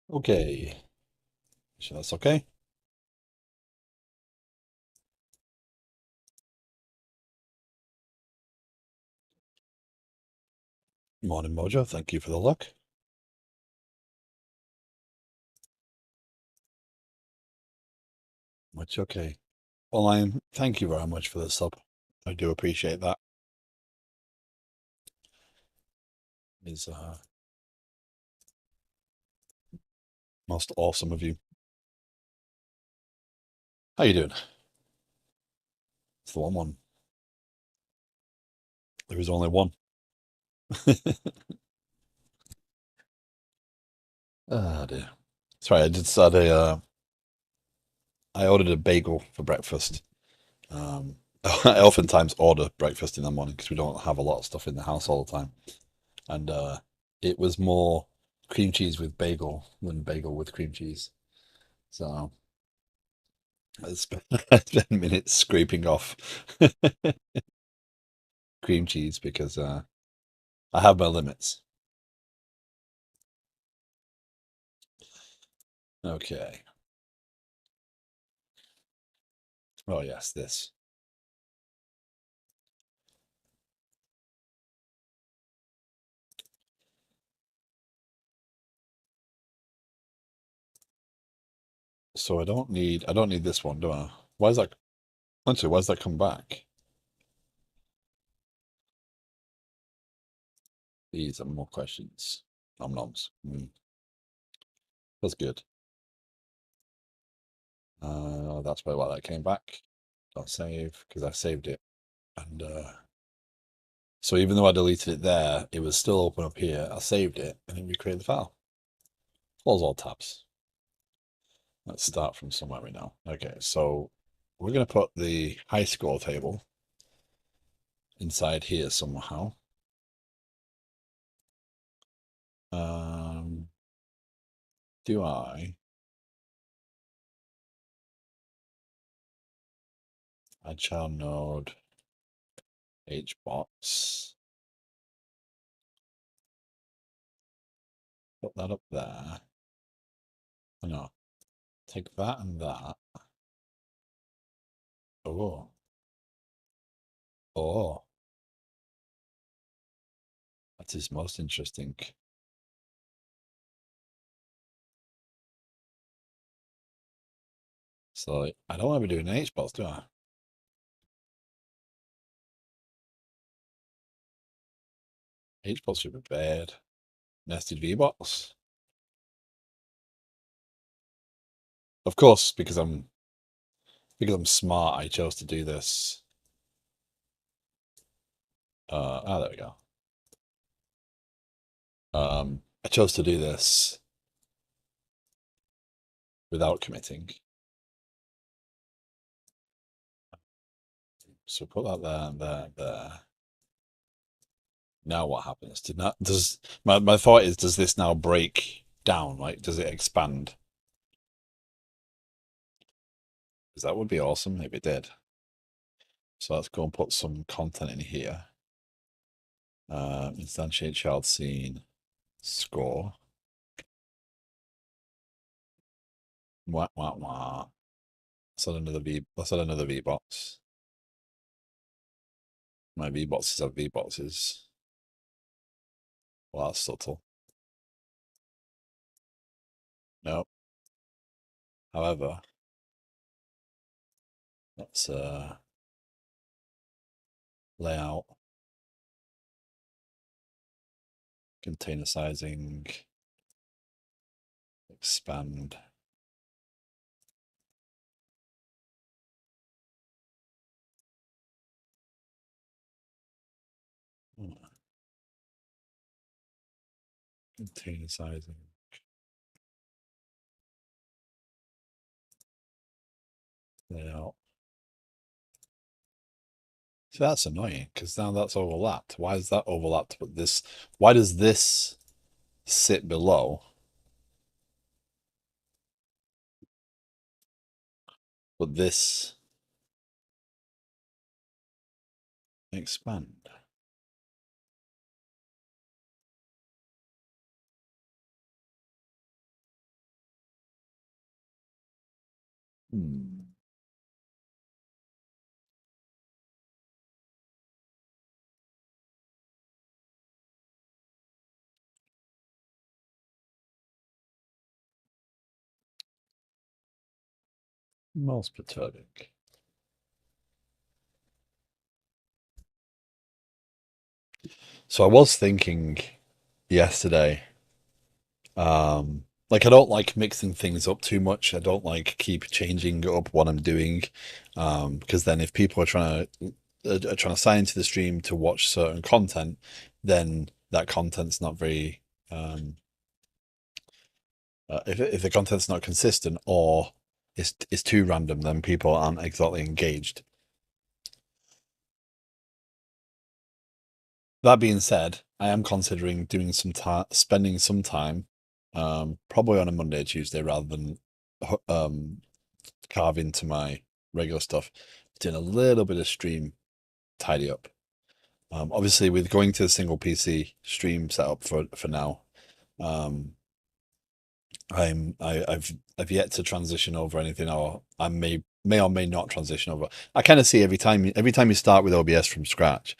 Okay, so that's okay. Morning, Mojo. Thank you for the look. Much okay. Well, thank you very much for the sub. I do appreciate that. Is most awesome of you. How you doing? It's the one. There is only one. Ah, dear. Sorry, I did start I ordered a bagel for breakfast. I oftentimes order breakfast in the morning because we don't have a lot of stuff in the house all the time. And it was more cream cheese with bagel than bagel with cream cheese. So I spent minutes scraping off cream cheese because I have my limits. Okay. Oh yes, this. So I don't need this one, do I? Why is that actually why does that come back? These are more questions. Nom noms. That's good. That's probably why that came back. Don't save because I saved it. And so even though I deleted it there, it was still open up here. I saved it and it recreated the file. Close all tabs. Let's start from somewhere we know. Okay, so we're going to put the high score table inside here somehow. Um, do I add child node hbox? Put that up there. Oh, no, take that and that. Oh, oh, that is most interesting. So I don't want to be doing an hbox, do I? Hbox should be bad. Nested vbox. Of course, because I'm smart, I chose to do this. There we go. I chose to do this without committing. So put that there and there and there. Now what happens? Does my thought is, does this now break down? Like, does it expand? Because that would be awesome if it did. So let's go and put some content in here. Instantiate child scene score. Wah wah wah. Let's add another V box. My V boxes have V boxes. Well, that's subtle. No. However, let's layout, container sizing, expand. Container sizing. Layout. So that's annoying because now that's overlapped. Why is that overlapped? But this, why does this sit below? But this expand. Hmm. Most perturbing. So I was thinking yesterday, like I don't like mixing things up too much. I don't like keep changing up what I'm doing, because then if people are trying to sign into the stream to watch certain content, then that content's not very if the content's not consistent or is too random, then people aren't exactly engaged. That being said, I am considering doing some time, spending some time, probably on a Monday or Tuesday rather than carve into my regular stuff, doing a little bit of stream tidy up. Obviously, with going to a single PC stream setup for now, um, I've yet to transition over anything, or I may or may not transition over. I kind of see every time you start with OBS from scratch,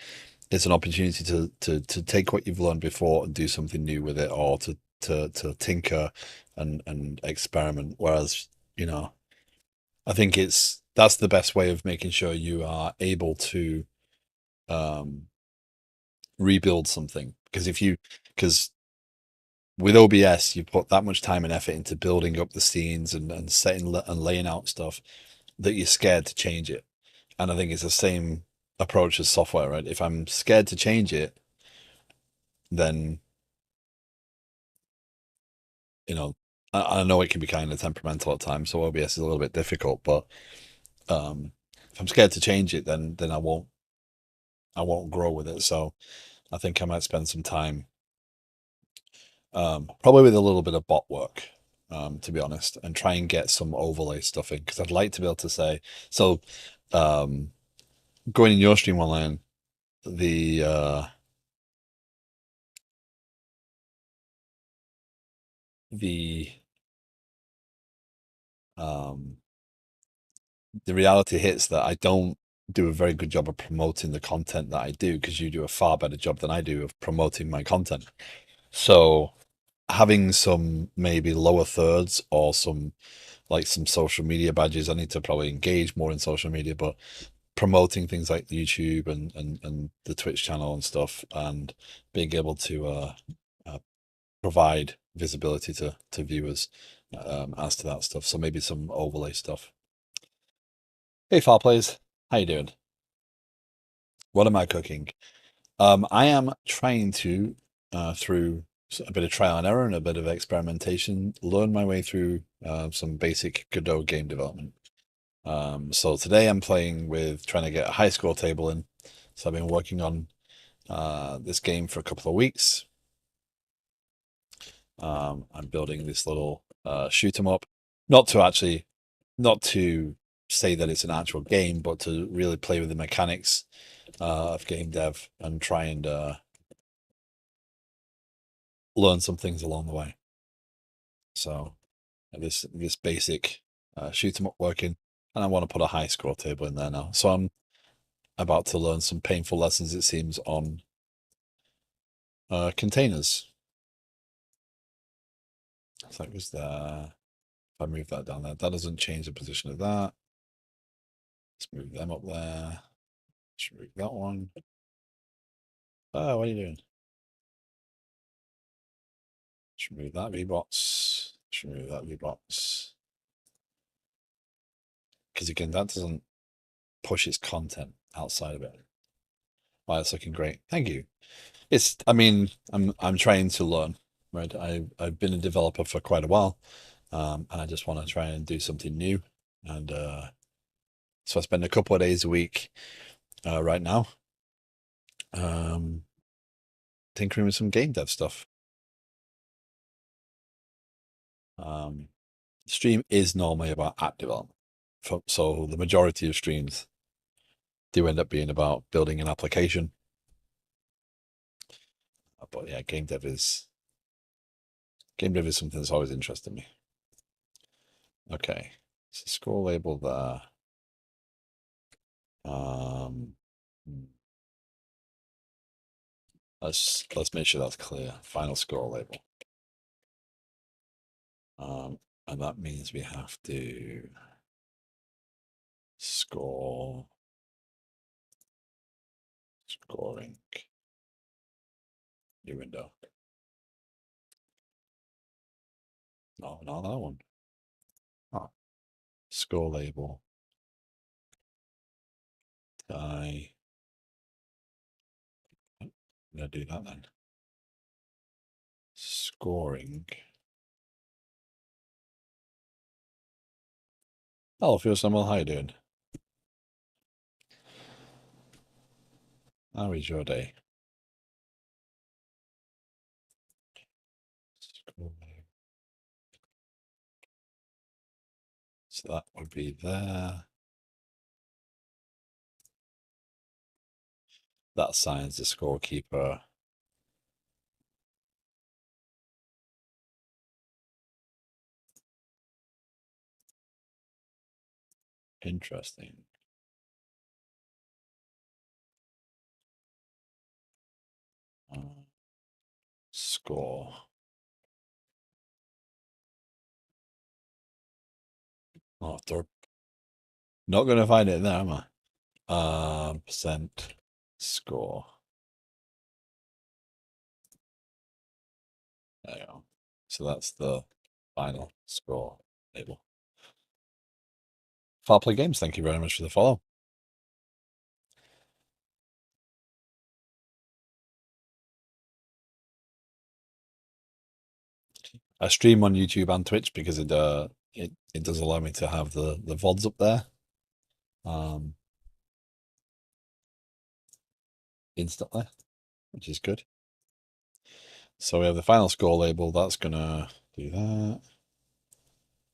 it's an opportunity to take what you've learned before and do something new with it, or to tinker and experiment. Whereas, you know, I think that's the best way of making sure you are able to um, rebuild something. Because with OBS, you put that much time and effort into building up the scenes and setting and laying out stuff that you're scared to change it. And I think it's the same approach as software, right? If I'm scared to change it, then, you know, I know it can be kind of temperamental at times, so OBS is a little bit difficult, but um, if I'm scared to change it, then I won't grow with it. So I think I might spend some time, probably with a little bit of bot work, to be honest, and try and get some overlay stuff in because I'd like to be able to say so. Um, Going in your stream online, the the um, the reality hits that I don't do a very good job of promoting the content that I do because you do a far better job than I do of promoting my content. So having some maybe lower thirds or some social media badges. I need to probably engage more in social media, but promoting things like YouTube and the Twitch channel and stuff, and being able to uh, provide visibility to viewers as to that stuff. So maybe some overlay stuff. Hey, Far Plays, how you doing? What am I cooking? I am trying to, through a bit of trial and error and a bit of experimentation, learn my way through some basic Godot game development. So today I'm playing with trying to get a high score table in. So I've been working on this game for a couple of weeks. I'm building this little shoot 'em up, not to actually, not to say that it's an actual game, but to really play with the mechanics of game dev and try and learn some things along the way. So this basic shoot 'em up working, and I want to put a high score table in there now. So I'm about to learn some painful lessons, it seems, on containers. So that was there. If I move that down there, that doesn't change the position of that. Let's move them up there. Let's move that one. Oh, what are you doing? Let's remove that VBox. Let's remove that VBox. Because again, that doesn't push its content outside of it. Wow, that's looking great. Thank you. I mean, I'm trying to learn, right? I've been a developer for quite a while, and I just want to try and do something new. And so I spend a couple of days a week right now um, tinkering with some game dev stuff. Stream is normally about app development, so the majority of streams do end up being about building an application. But yeah, game dev is something that's always interested me. Okay, So score label there. Um, let's make sure that's clear. Final score label. And that means we have to scoring. New window. No, not that one. Oh, score label. I'm gonna do that then. Scoring. Hello, Phil Samuel. How you doing? How is your day? Scoring. So that would be there. That assigns the scorekeeper. Interesting. Score. Oh, they're not going to find it there, am I? Percent score. There you go. So that's the final score label. Foul Play Games, thank you very much for the follow. I stream on YouTube and Twitch because it does allow me to have the VODs up there instantly, which is good. So we have the final score label. That's gonna do that.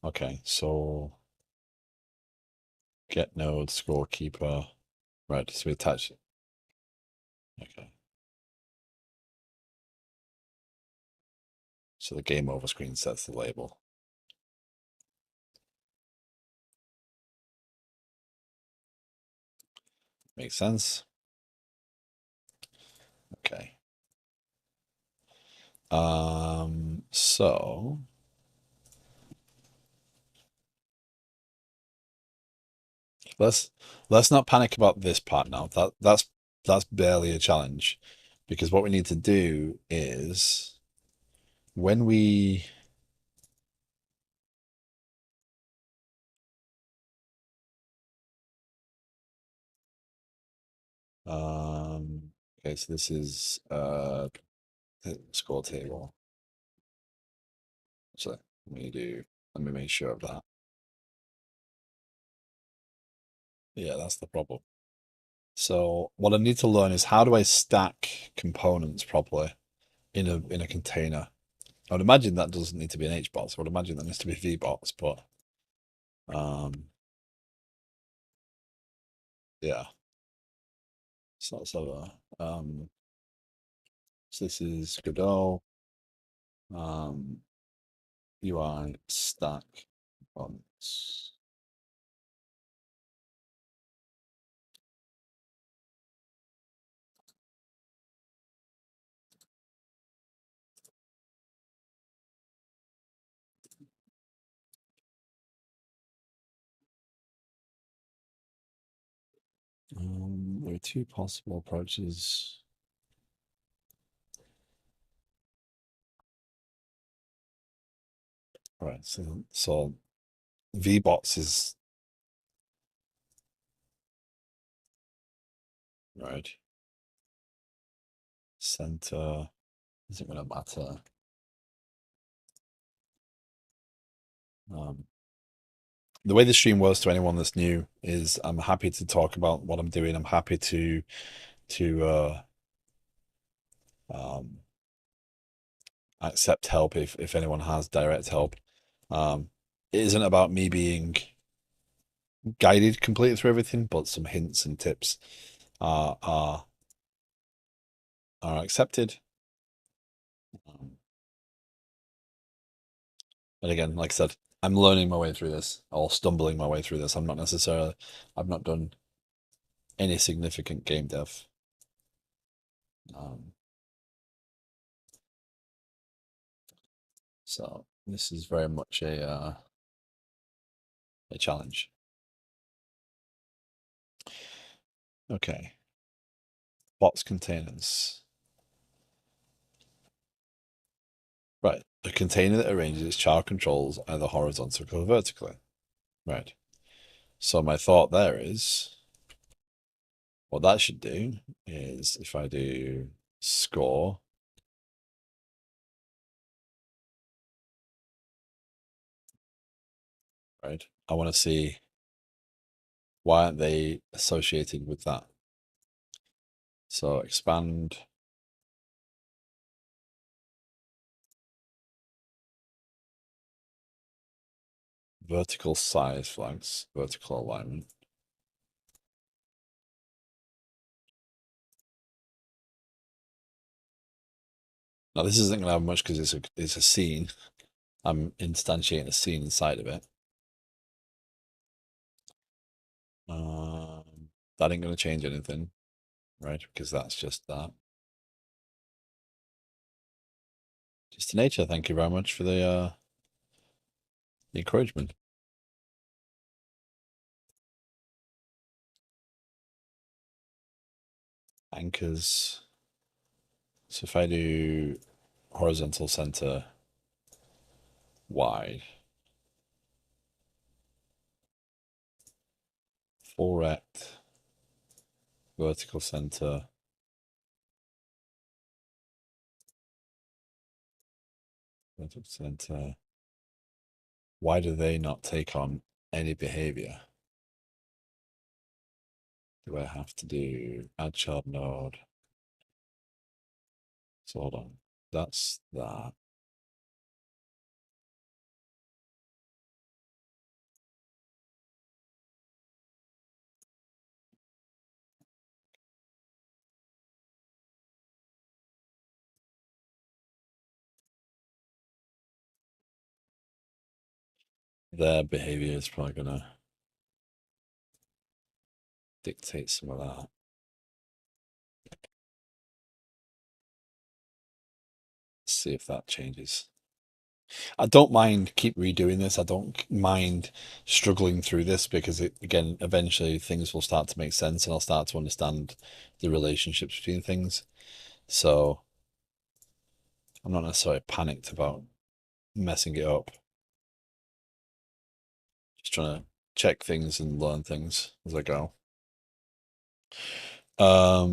Okay, so get node scorekeeper. Right, so we attach it. Okay. So the game over screen sets the label. Makes sense. Okay. So let's not panic about this part now. That's barely a challenge, because what we need to do is when we okay, so this is score table. So let me make sure of that. Yeah, that's the problem. So what I need to learn is how do I stack components properly in a container. I would imagine that doesn't need to be an HBox. I would imagine that needs to be VBox, but yeah. So let's have a so this is Godot UI stack components. There are two possible approaches. Right, so VBox is right. Center isn't going to matter. The way the stream works, to anyone that's new, is I'm happy to talk about what I'm doing. I'm happy to accept help if anyone has direct help. It isn't about me being guided completely through everything, but some hints and tips are accepted. And again, like I said, I'm learning my way through this, or stumbling my way through this. I've not done any significant game dev. Um, so this is very much a challenge. Okay, box containers. Right, a container that arranges its child controls either horizontally or vertically. Right. So my thought there is, what that should do is if I do score, right, I want to see why aren't they associated with that. So expand vertical size flags, vertical alignment. Now this isn't going to have much because it's a scene. I'm instantiating a scene inside of it. That ain't going to change anything, right? Because that's just that. Just nature. Thank you very much for the encouragement. Anchors. So if I do horizontal center wide, full rect, vertical center, vertical center. Why do they not take on any behavior? Do I have to do add child node? So hold on. That's that. Their behavior is probably gonna dictate some of that. Let's see if that changes. I don't mind keep redoing this. I don't mind struggling through this because again, eventually things will start to make sense and I'll start to understand the relationships between things. So I'm not necessarily panicked about messing it up. Just trying to check things and learn things as I go. I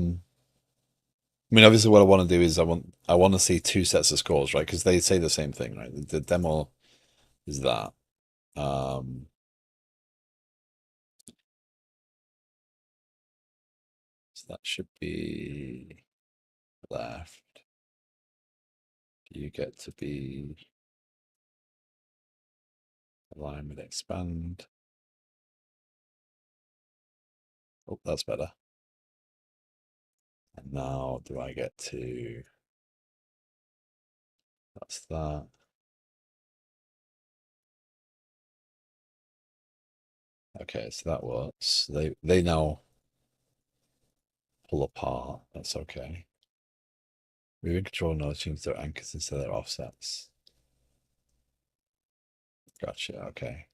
mean, obviously, what I want to do is I want to see two sets of scores, right? Because they say the same thing, right? The demo is that. So that should be left. You get to be alignment expand. Oh, that's better. And now do I get to, that's that. Okay, so that works. They now pull apart. That's okay. Moving control nodes change their anchors instead of their offsets. Gotcha, okay.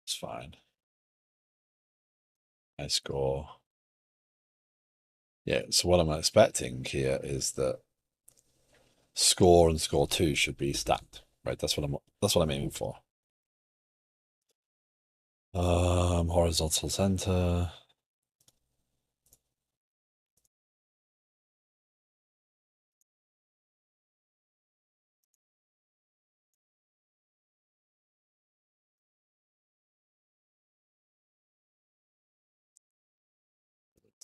It's fine. I score. Yeah, so what I'm expecting here is that score and score two should be stacked, right? That's what I'm aiming for. Horizontal center.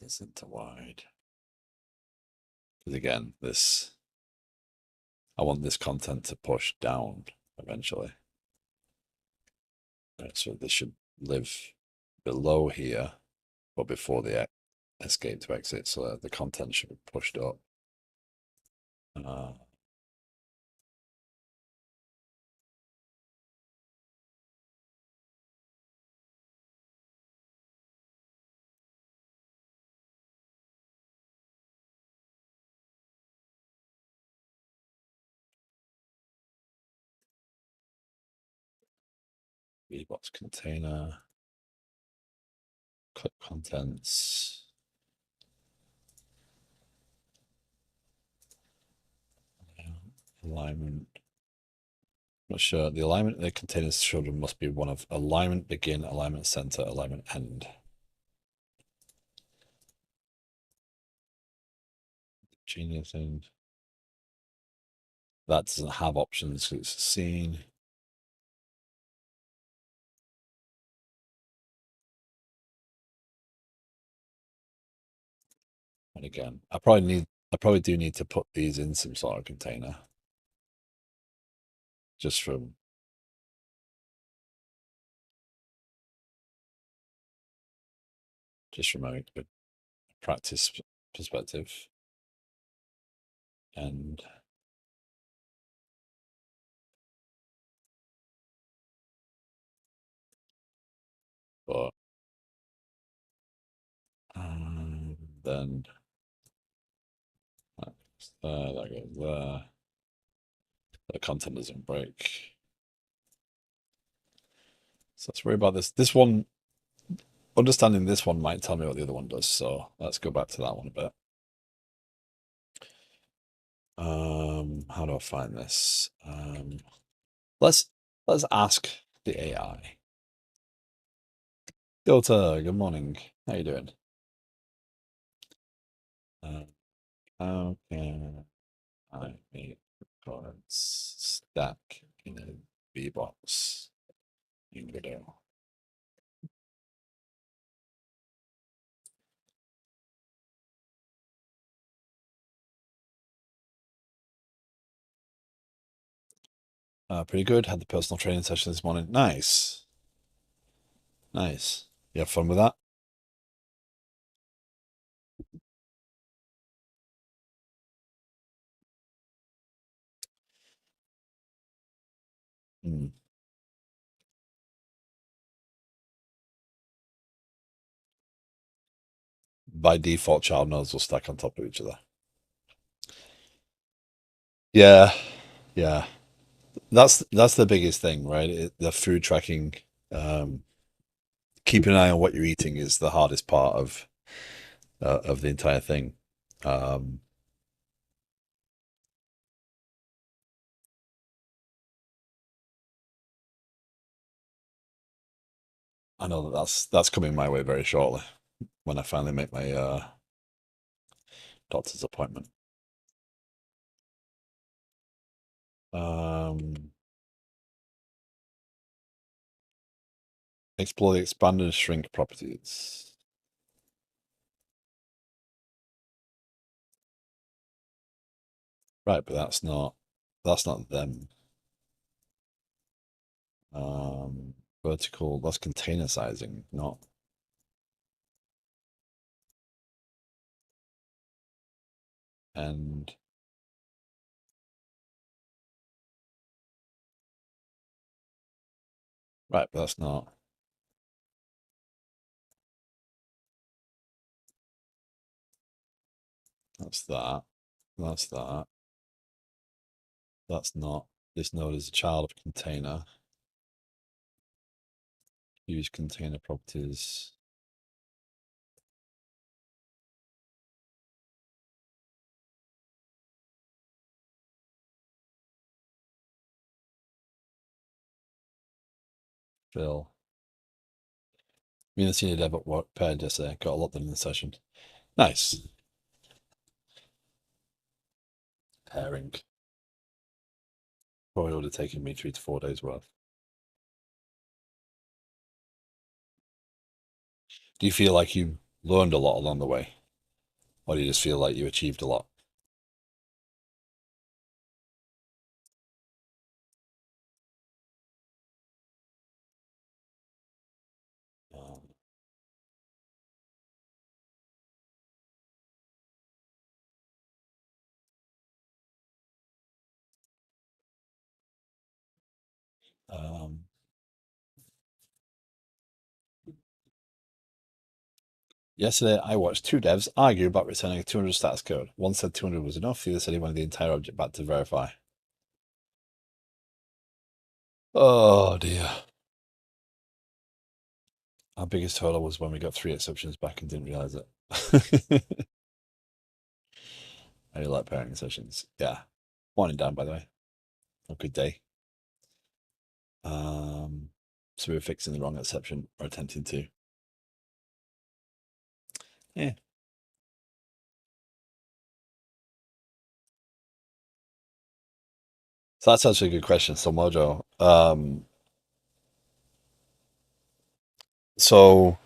This into wide. Because again, I want this content to push down eventually. Right, so this should live below here, but before the escape to exit, so that the content should be pushed up. Uh, VBox container, clip contents. Alignment. Not sure. The alignment in the container's children must be one of alignment begin, alignment center, alignment end. Genius and that doesn't have options. It's a scene. And again, I probably do need to put these in some sort of container. Just from a practice perspective. And but then that's there, that goes there. The content doesn't break. So let's worry about this. This one, understanding this one might tell me what the other one does. So let's go back to that one a bit. How do I find this? Let's ask the AI. Delta, good morning. How you doing? How can I make components stack in a VBox in Godot? Pretty good. Had the personal training session this morning. Nice. Nice. You have fun with that? Mm. By default, child nodes will stack on top of each other. Yeah, yeah. That's the biggest thing, right? The food tracking, keeping an eye on what you're eating is the hardest part of the entire thing. I know that's coming my way very shortly when I finally make my doctor's appointment. Explore the expand and shrink properties. Right, but that's not them. Vertical, that's container sizing, not. And right, but that's not. That's that. That's that. That's not. This node is a child of container. Use container properties. Fill. Me and the senior dev at work paired yesterday. Got a lot done in the session. Nice. Pairing. Probably would have taken me 3 to 4 days worth. Do you feel like you learned a lot along the way? Or do you just feel like you achieved a lot? Um, Yesterday, I watched two devs argue about returning a 200 status code. One said 200 was enough, the other said he wanted the entire object back to verify. Oh dear. Our biggest hurdle was when we got 3 exceptions back and didn't realize it. I do like pairing sessions. Yeah. Morning down, by the way. A good day. So we were fixing the wrong exception, or attempting to. Yeah. So that's actually a good question. So Mojo, so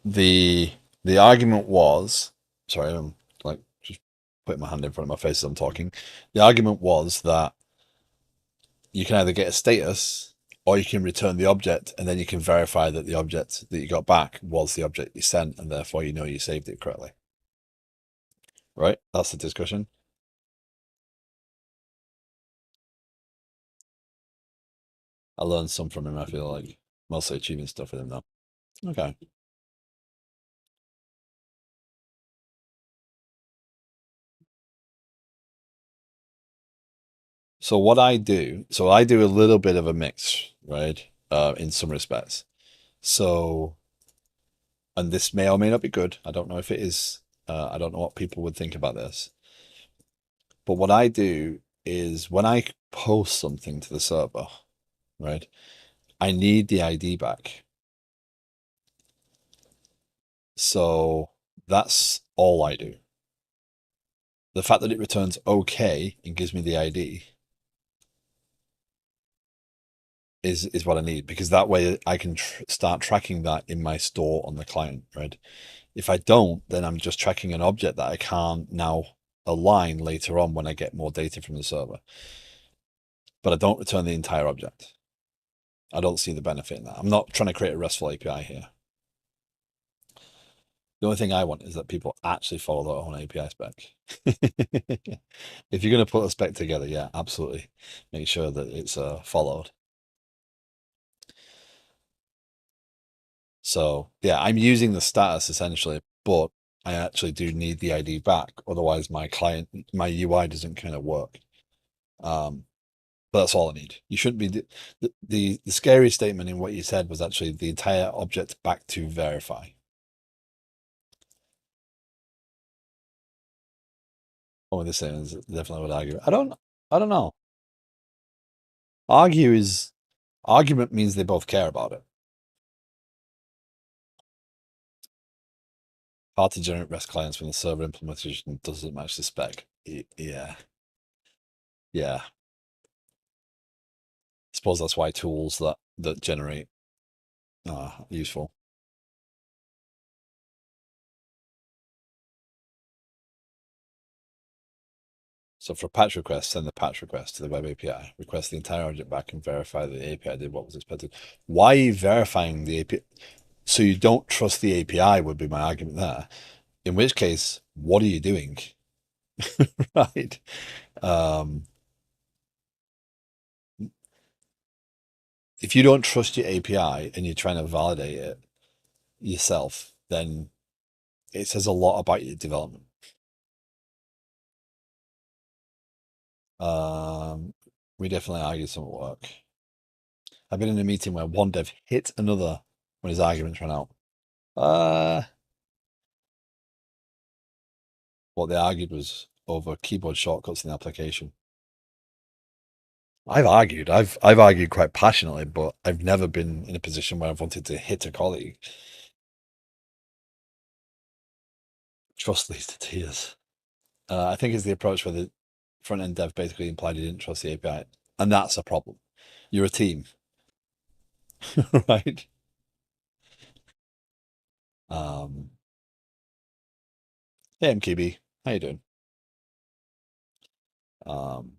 the the argument was, sorry, I'm like just putting my hand in front of my face as I'm talking. The argument was that you can either get a status or you can return the object, and then you can verify that the object that you got back was the object you sent, and therefore you know you saved it correctly. Right? That's the discussion. I learned some from him, I feel like. Mostly achieving stuff with him though. Okay. So what I do, so I do a little bit of a mix, right? In some respects. So, and this may or may not be good. I don't know if it is. I don't know what people would think about this. But what I do is when I post something to the server, right? I need the ID back. So that's all I do. The fact that it returns okay and gives me the ID is what I need, because that way I can start tracking that in my store on the client, right? If I don't, then I'm just tracking an object that I can't now align later on when I get more data from the server. But I don't return the entire object. I don't see the benefit in that. I'm not trying to create a RESTful API here. The only thing I want is that people actually follow their own API spec. If you're going to put a spec together, yeah, absolutely. Make sure that it's followed. So yeah, I'm using the status essentially, but I actually do need the ID back. Otherwise, my UI doesn't kind of work. But that's all I need. You shouldn't be the scary statement in what you said was actually the entire object back to verify. Oh, this thing is definitely would argue. I don't know. Argument means they both care about it. Hard to generate REST clients when the server implementation doesn't match the spec. Yeah. Yeah. I suppose that's why tools that generate are useful. So for a patch request, send the patch request to the web API. Request the entire object back and verify that the API did what was expected. Why are you verifying the API? So you don't trust the API would be my argument there. In which case, what are you doing? Right. If you don't trust your API and you're trying to validate it yourself, then it says a lot about your development. We definitely argued some at work. I've been in a meeting where one dev hit another when his arguments ran out. What they argued was over keyboard shortcuts in the application. I've argued quite passionately, but I've never been in a position where I've wanted to hit a colleague. Trust leads to tears. I think it's the approach where the front end dev basically implied he didn't trust the API, and that's a problem. You're a team, right? Um, hey, MKB, how you doing? Um,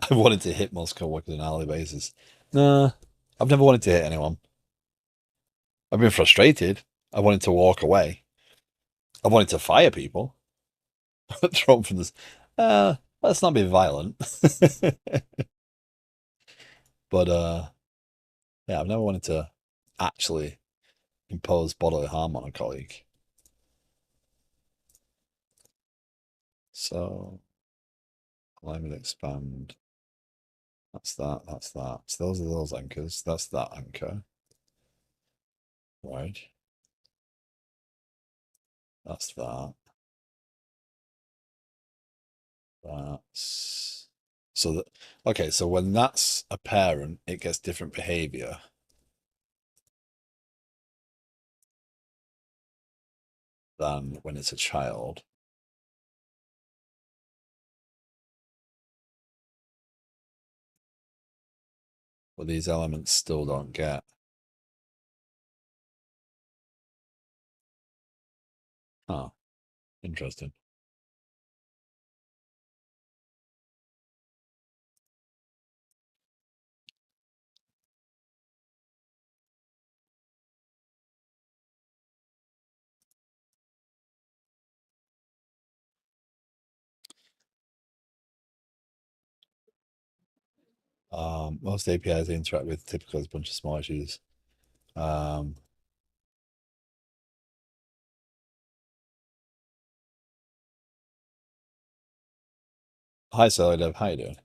I wanted to hit most coworkers on an hourly basis. Nah, I've never wanted to hit anyone. I've been frustrated. I wanted to walk away. I wanted to fire people. Throw them from this. Let's not be violent. But yeah, I've never wanted to actually impose bodily harm on a colleague. So let me expand. That's that. That's that. So those are those anchors. That's that anchor. Right. That's that. That's so that okay, so when that's a parent, it gets different behavior than when it's a child. But these elements still don't get. Huh, interesting. Most APIs interact with typically as a bunch of small issues. Um, Hi, Solidev. How you doing?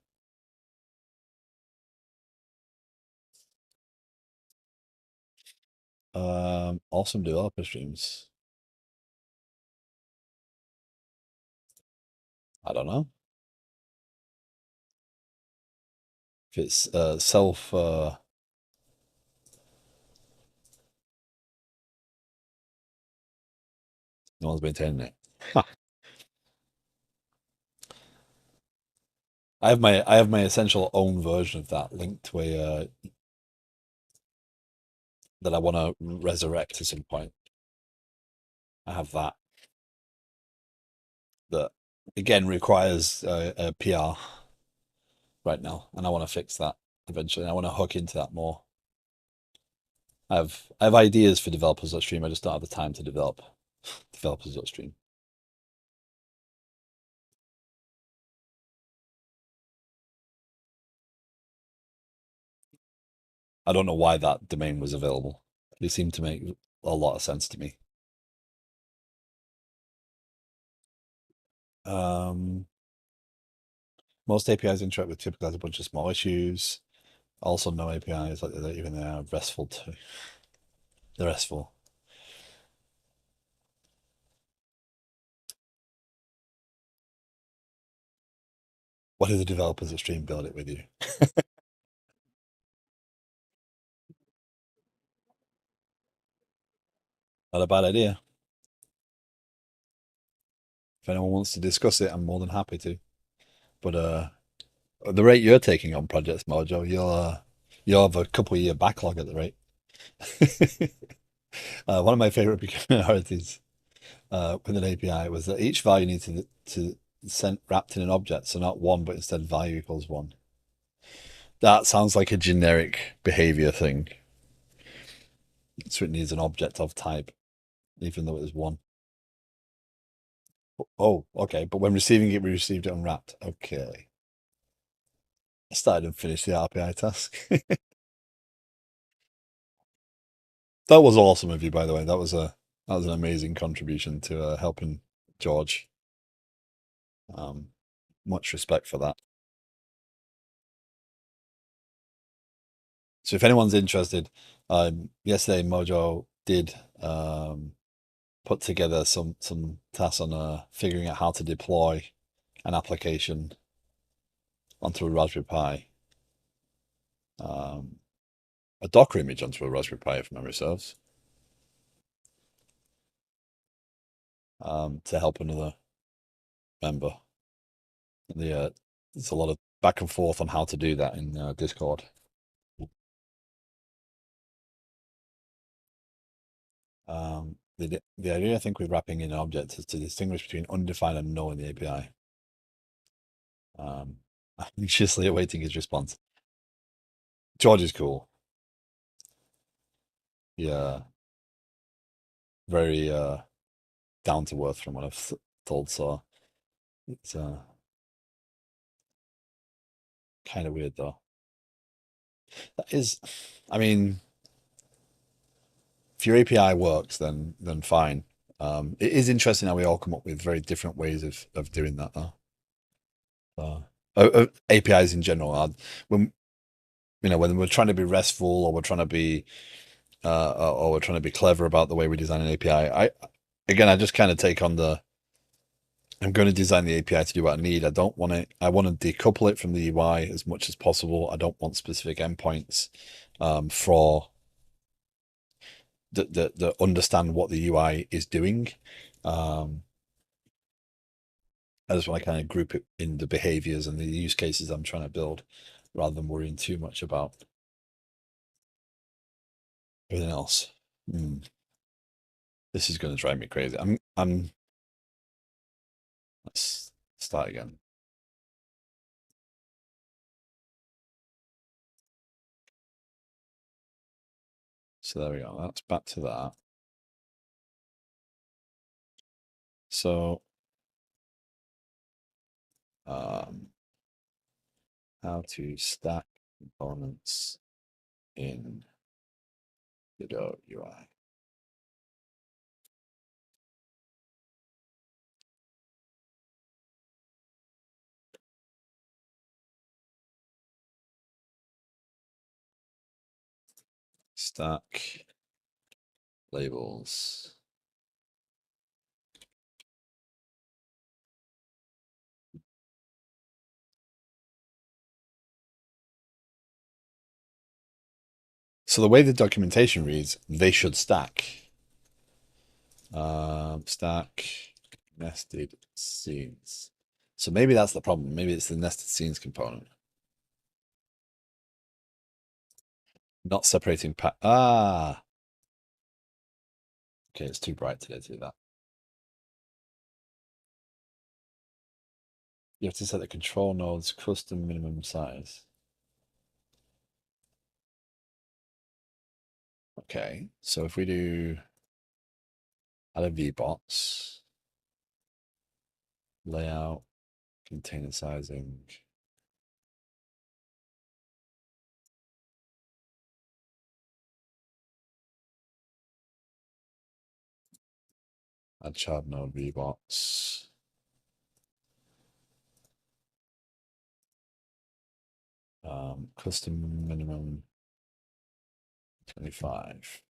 Awesome developer streams. I don't know if it's self. No one's maintaining it. Huh. I have my essential own version of that linked to a that I want to resurrect at some point. I have that again requires a PR right now, and I want to fix that eventually. I want to hook into that more. I have ideas for developers.stream. I just don't have the time to develop developers.stream. I don't know why that domain was available. It seemed to make a lot of sense to me. Um, Most APIs interact with typically as a bunch of small issues. Also, no APIs like that even they are RESTful too. They're RESTful. What do the developers at Stream build it with you? Not a bad idea. If anyone wants to discuss it, I'm more than happy to. But at the rate you're taking on Projects Mojo, you'll have a couple of year backlog at the rate. One of my favorite peculiarities with an API was that each value needs to send wrapped in an object, so not one, but instead value equals one. That sounds like a generic behavior thing. So it needs an object of type, even though it is one. Oh, okay. But when receiving it, we received it unwrapped. Okay. I started and finished the RPI task. That was awesome of you, by the way. That was an amazing contribution to helping George. Um, Much respect for that. So if anyone's interested, yesterday Mojo did put together some tasks on figuring out how to deploy an application onto a Raspberry Pi, um, a Docker image onto a Raspberry Pi, if memory serves, to help another member. There's a lot of back and forth on how to do that in Discord. The idea I think with wrapping in an object is to distinguish between undefined and null in the API. I'm anxiously awaiting his response. George is cool. Yeah, very down to earth from what I've told. So it's kind of weird though. That is, I mean, if your API works, then fine. It is interesting how we all come up with very different ways of doing that, though. APIs in general are when when we're trying to be RESTful or we're trying to be or we're trying to be clever about the way we design an API. I just kind of take on the I'm going to design the API to do what I need. I don't want it. I want to decouple it from the UI as much as possible. I don't want specific endpoints for that understand what the UI is doing. I just want to kind of group it in the behaviors and the use cases I'm trying to build, rather than worrying too much about everything else. This is going to drive me crazy. Let's start again. So there we go. That's back to that. So how to stack components in Godot UI. Stack labels. So the way the documentation reads, they should stack. Stack nested scenes. So maybe that's the problem. Maybe it's the nested scenes component. Not separating okay, it's too bright today to do that. You have to set the control node's custom minimum size. Okay, so if we do add a VBots, layout, container sizing. Add child node VBots. Custom minimum 25.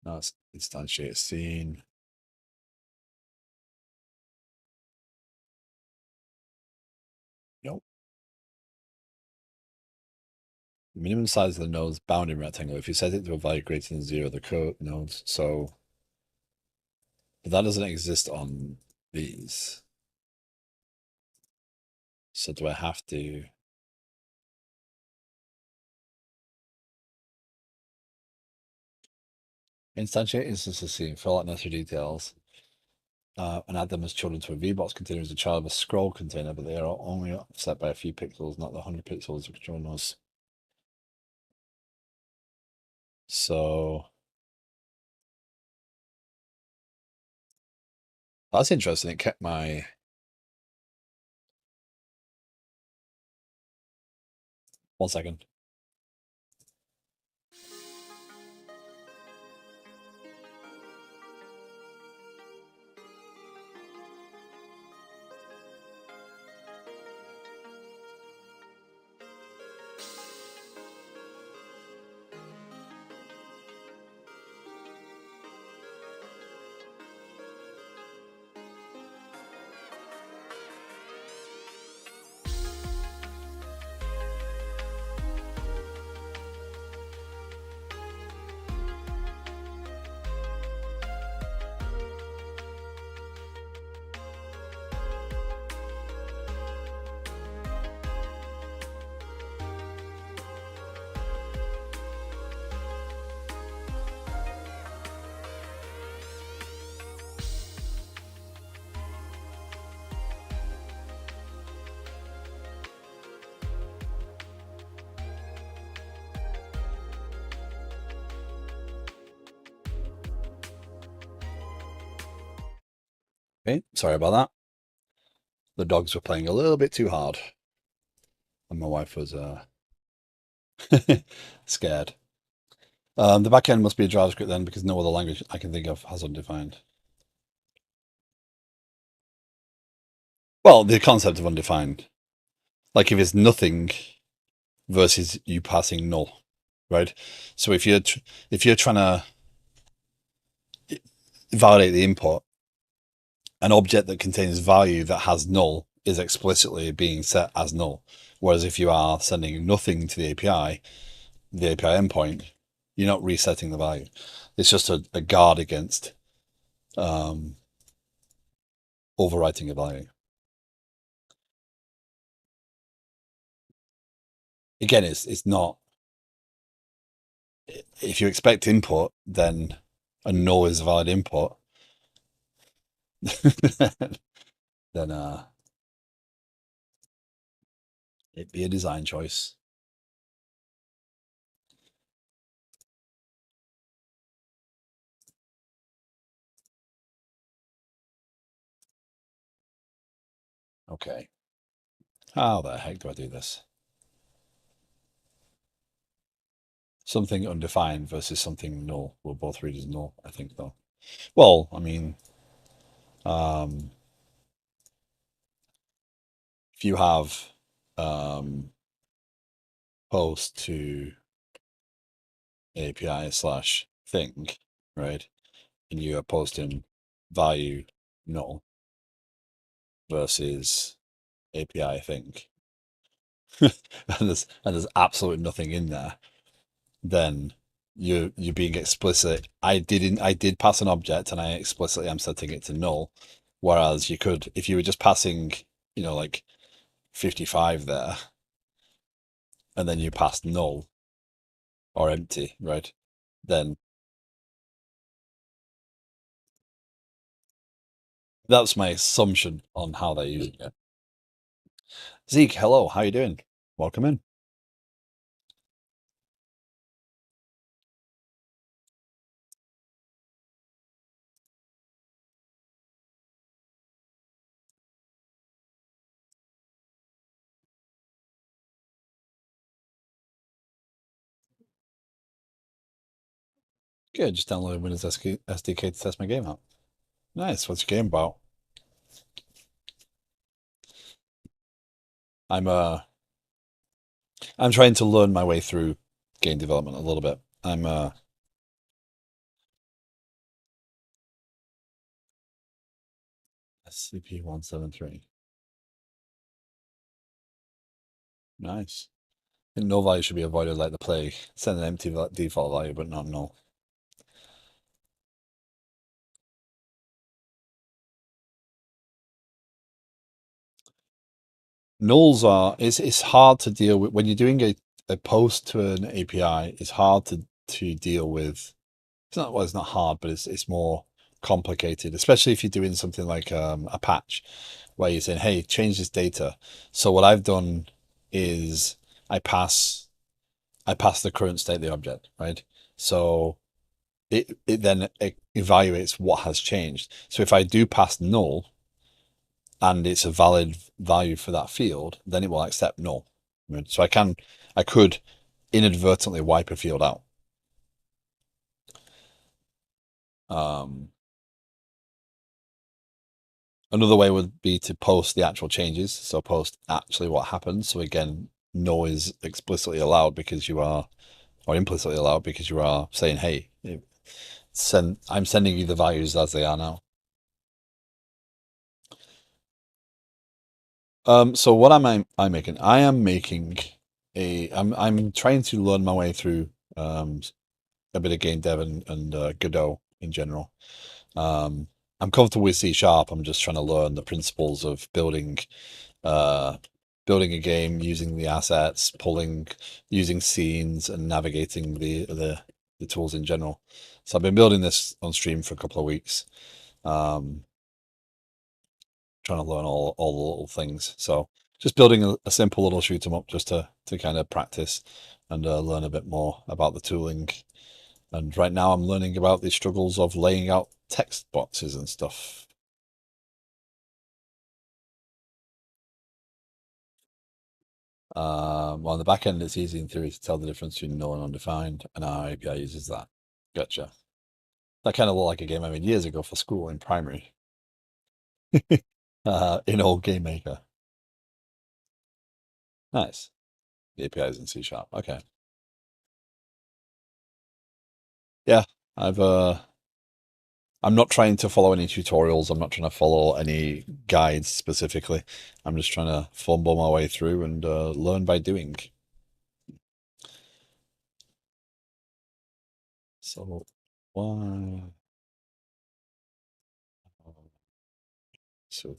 Now it's instantiate scene. Nope. Minimum size of the nodes bounding rectangle. If you set it to a value greater than 0, the code nodes. But that doesn't exist on these. So do I have to? Instantiate instances scene, fill out necessary details, and add them as children to a VBox container as a child of a scroll container, but they are only offset by a few pixels, not the 100 pixels of control nodes. So that's interesting. It kept my 1 second. Okay, sorry about that. The dogs were playing a little bit too hard, and my wife was scared. The backend must be a JavaScript then, because no other language I can think of has undefined. Well, the concept of undefined, like if it's nothing versus you passing null, right? So if you're trying to validate the input, an object that contains value that has null is explicitly being set as null. Whereas if you are sending nothing to the API endpoint, you're not resetting the value. It's just a guard against um, overwriting a value. Again, it's not. If you expect input, then a null is a valid input. Then it'd be a design choice. Okay. How the heck do I do this? Something undefined versus something null. We'll both read as null, I think, though. Well, I mean, um, if you have post to API slash thing, right, and you are posting value null versus API thing, and there's absolutely nothing in there, then you're being explicit. I did pass an object and I explicitly am setting it to null. Whereas you could, if you were just passing, like 55 there, and then you passed null or empty, right? Then that's my assumption on how they're using it. Zeke, hello, how you doing? Welcome in. Good, just downloaded Windows SDK to test my game out. Nice, what's your game about? I'm I'm trying to learn my way through game development a little bit. I'm SCP-173. Nice. And null value should be avoided like the plague. Send an empty default value, but not null. Nulls are it's hard to deal with when you're doing a post to an API. It's hard to deal with. It's not hard, but it's more complicated, especially if you're doing something like a patch where you're saying, hey, change this data. So what I've done is I pass the current state of the object, right? So it then evaluates what has changed. So if I do pass null and it's a valid value for that field, then it will accept null. Right? So I could inadvertently wipe a field out. Um, Another way would be to post the actual changes. So post actually what happened. So again, no is explicitly allowed because you are, or implicitly allowed because you are saying, hey, I'm sending you the values as they are now. So what am I making? I am making I'm trying to learn my way through a bit of game dev and Godot in general. I'm comfortable with C sharp. I'm just trying to learn the principles of uh, building a game, using the assets, using scenes, and navigating the tools in general. So I've been building this on stream for a couple of weeks, um, trying to learn all the little things. So just building a simple little shoot 'em up just to kind of practice and learn a bit more about the tooling. And right now I'm learning about the struggles of laying out text boxes and stuff. Well, on the back end, it's easy in theory to tell the difference between known and undefined, and our API uses that. Gotcha. That kind of looked like a game I made years ago for school in primary. In old Game Maker. Nice. The API is in C Sharp. Okay. Yeah, I'm not trying to follow any tutorials. I'm not trying to follow any guides specifically. I'm just trying to fumble my way through and learn by doing. So why? So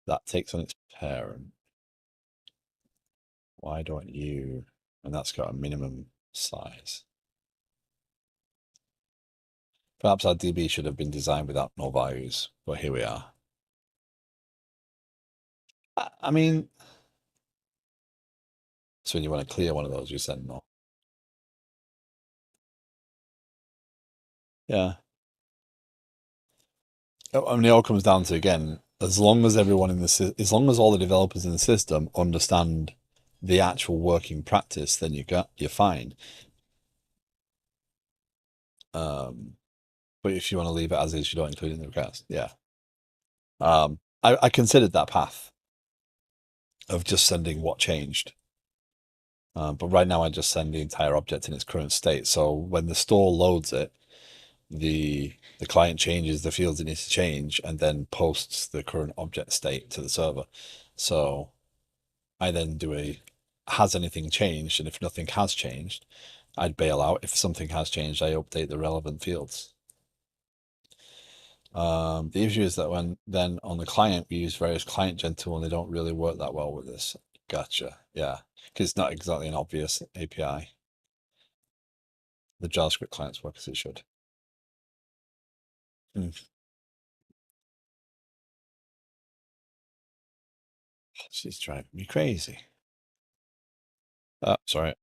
that takes on its parent. Why don't you? And that's got a minimum size. Perhaps our DB should have been designed without no values, but here we are. I mean, so when you want to clear one of those, you send no. Yeah. I mean, it all comes down to, again, as long as everyone in the as long as all the developers in the system understand the actual working practice, then you're fine. But if you want to leave it as is, you don't include it in the request. Yeah. I considered that path of just sending what changed. But right now I just send the entire object in its current state. So when the store loads it, the client changes the fields it needs to change and then posts the current object state to the server. So I then do a has anything changed, and if nothing has changed, I'd bail out. If something has changed, I update the relevant fields. The issue is that when then on the client we use various client gen tool and they don't really work that well with this. Gotcha. Yeah, because it's not exactly an obvious API. The JavaScript clients work as it should. She's driving me crazy. Sorry.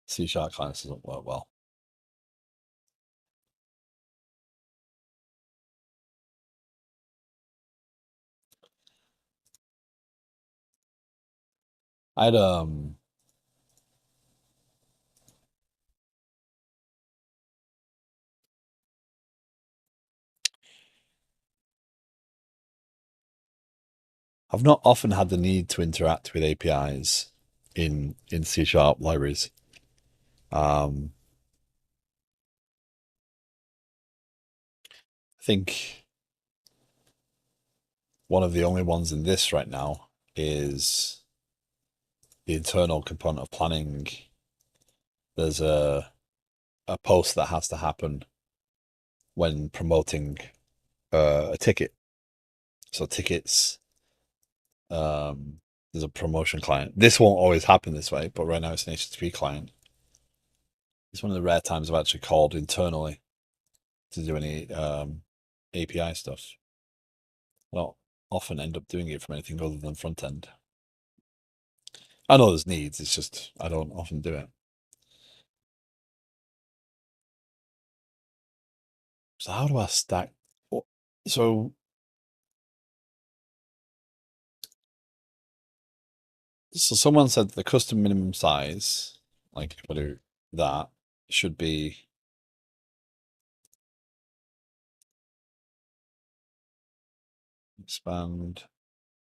C# clients doesn't work well. I'd I've not often had the need to interact with APIs in C# libraries. I think one of the only ones in this right now is the internal component of planning. There's a post that has to happen when promoting a ticket. So tickets, there's a promotion client. This won't always happen this way, but right now it's an HTTP client. It's one of the rare times I've actually called internally to do any API stuff. I don't often end up doing it from anything other than front end. I know there's needs, it's just I don't often do it. So how do I stack? So someone said the custom minimum size, like if I do that, should be expand.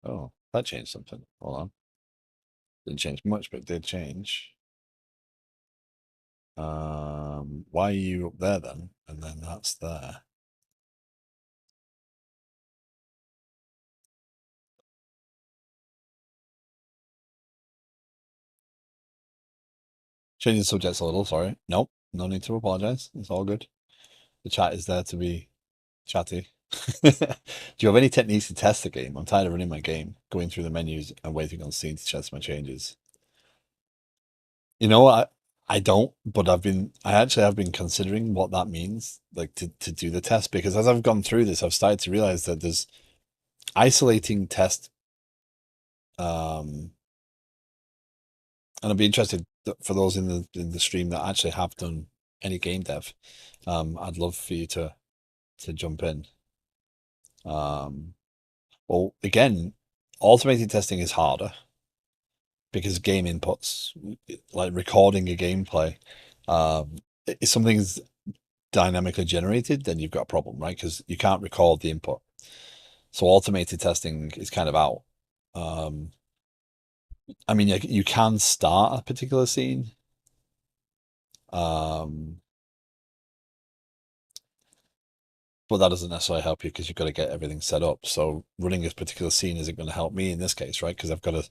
Oh, that changed something. Hold on. Didn't change much, but it did change. Why are you up there then? And then that's there. Changing subjects a little, sorry. Nope, no need to apologize. It's all good. The chat is there to be chatty. Do you have any techniques to test the game? I'm tired of running my game, going through the menus and waiting on scene to test my changes. You know what? I don't, but I actually have been considering what that means, like to do the test, because as I've gone through this, I've started to realize that there's isolating test, and I'd be interested for those in the stream that actually have done any game dev. I'd love for you to jump in. Um, well, again, automated testing is harder because game inputs, like recording a gameplay, if something's dynamically generated, then you've got a problem, right? Because you can't record the input. So automated testing is kind of out. Um, I mean, you can start a particular scene, um, but that doesn't necessarily help you because you've got to get everything set up. So running a particular scene isn't going to help me in this case, right? Because I've got to,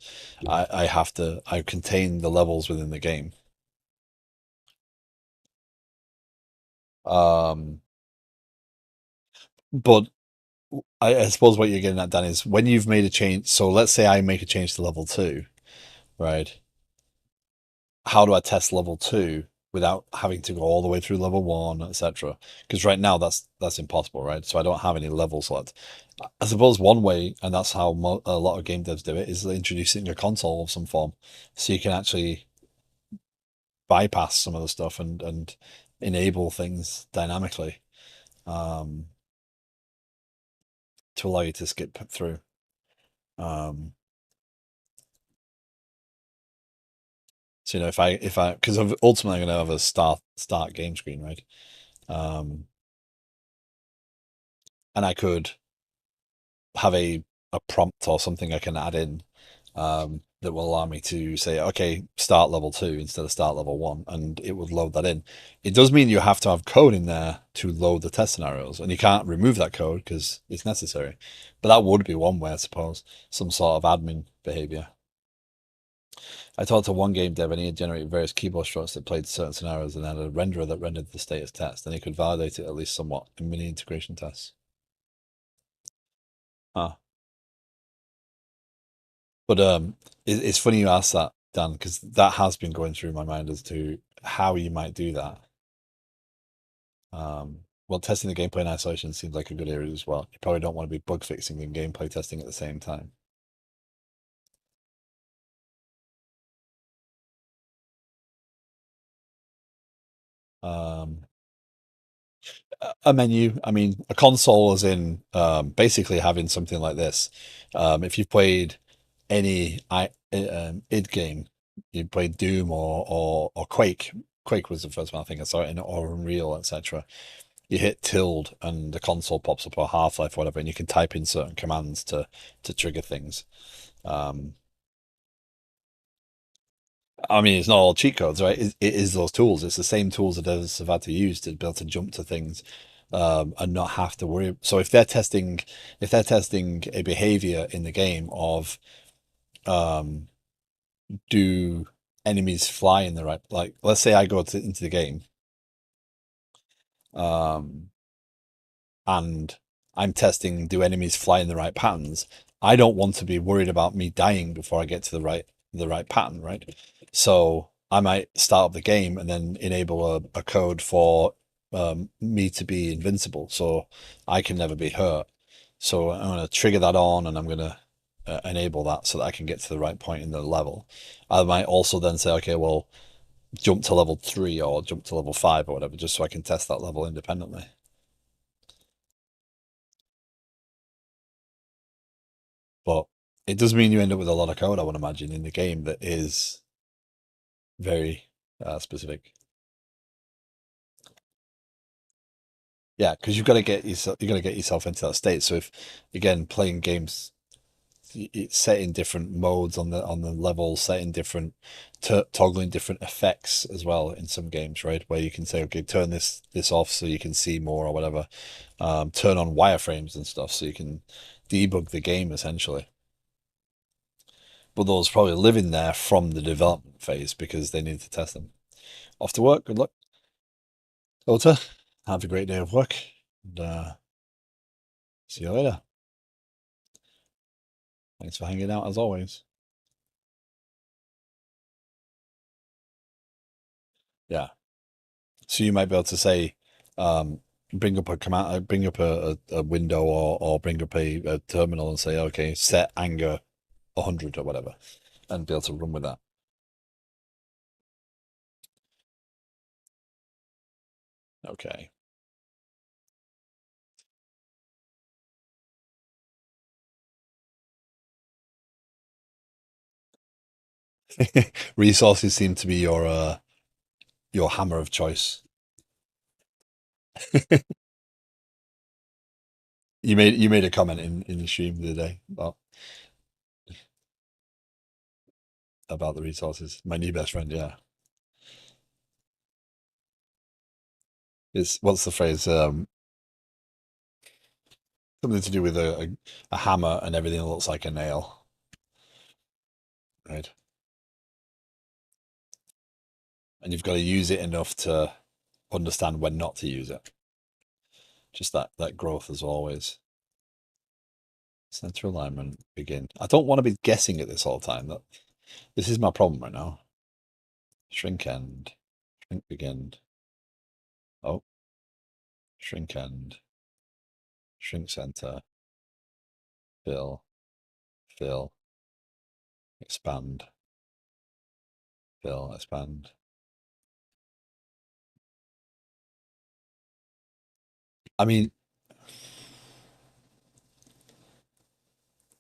I have to, I contain the levels within the game. Um, but I suppose what you're getting at, Dan, is when you've made a change. So let's say I make a change to level two, right? How do I test level two without having to go all the way through level one, etc.? Because right now that's impossible, right? So I don't have any level slots. I suppose one way, and that's how a lot of game devs do it, is introducing a console of some form, so you can actually bypass some of the stuff and enable things dynamically, um, to allow you to skip through. Um, so if I because ultimately I'm going to have a start game screen, right? Um, and I could have a prompt or something I can add in, that will allow me to say, okay, start level two instead of start level one, and it would load that in. It does mean you have to have code in there to load the test scenarios, and you can't remove that code because it's necessary. But that would be one way, I suppose, some sort of admin behavior. I talked to one game dev and he had generated various keyboard shortcuts that played certain scenarios and had a renderer that rendered the status test, and he could validate it at least somewhat in mini integration tests. Huh. But it's funny you asked that, Dan, because that has been going through my mind as to how you might do that. Well, testing the gameplay in isolation seems like a good area as well. You probably don't want to be bug fixing and gameplay testing at the same time. Um, a menu, I mean, a console is in, basically having something like this. If you've played any id game, you played Doom or Quake. Quake was the first one I think I saw it in, or Unreal, etc. You hit tilde and the console pops up, or Half-Life or whatever, and you can type in certain commands to trigger things. Um, I mean, it's not all cheat codes, right? It is those tools. It's the same tools that devs have had to use to be able to jump to things, and not have to worry. So if they're testing a behavior in the game of, um, do enemies fly in the right, like let's say I go into the game, um, and I'm testing, do enemies fly in the right patterns? I don't want to be worried about me dying before I get to the right pattern, right? So I might start up the game and then enable a code for, me to be invincible, so I can never be hurt. So I'm going to trigger that on, and I'm going to, enable that so that I can get to the right point in the level. I might also then say, okay, well, jump to level three or jump to level five or whatever, just so I can test that level independently. But it does mean you end up with a lot of code, I would imagine, in the game that is very, specific. Yeah, because you've got to get yourself into that state. So if, again, playing games, it's setting different modes on the level, setting different, toggling different effects as well in some games, right? Where you can say, okay, turn this off so you can see more or whatever. Turn on wireframes and stuff so you can debug the game essentially. But those probably live in there from the development phase because they need to test them. Off to work. Good luck, Ota. Have a great day of work, and see you later. Thanks for hanging out as always. Yeah. So you might be able to say, bring up a command, bring up a window, or bring up a terminal and say, okay, set anger 100 or whatever, and be able to run with that. Okay. Resources seem to be your hammer of choice. You made a comment in the stream the other day about the resources. My new best friend, yeah. It's what's the phrase? Something to do with a hammer and everything that looks like a nail, right? And you've got to use it enough to understand when not to use it. Just that growth as always. Center alignment, begin. I don't want to be guessing at this all the time. This is my problem right now. Shrink end, shrink begin. Oh, shrink end, shrink center, fill, fill, expand, fill, expand. I mean,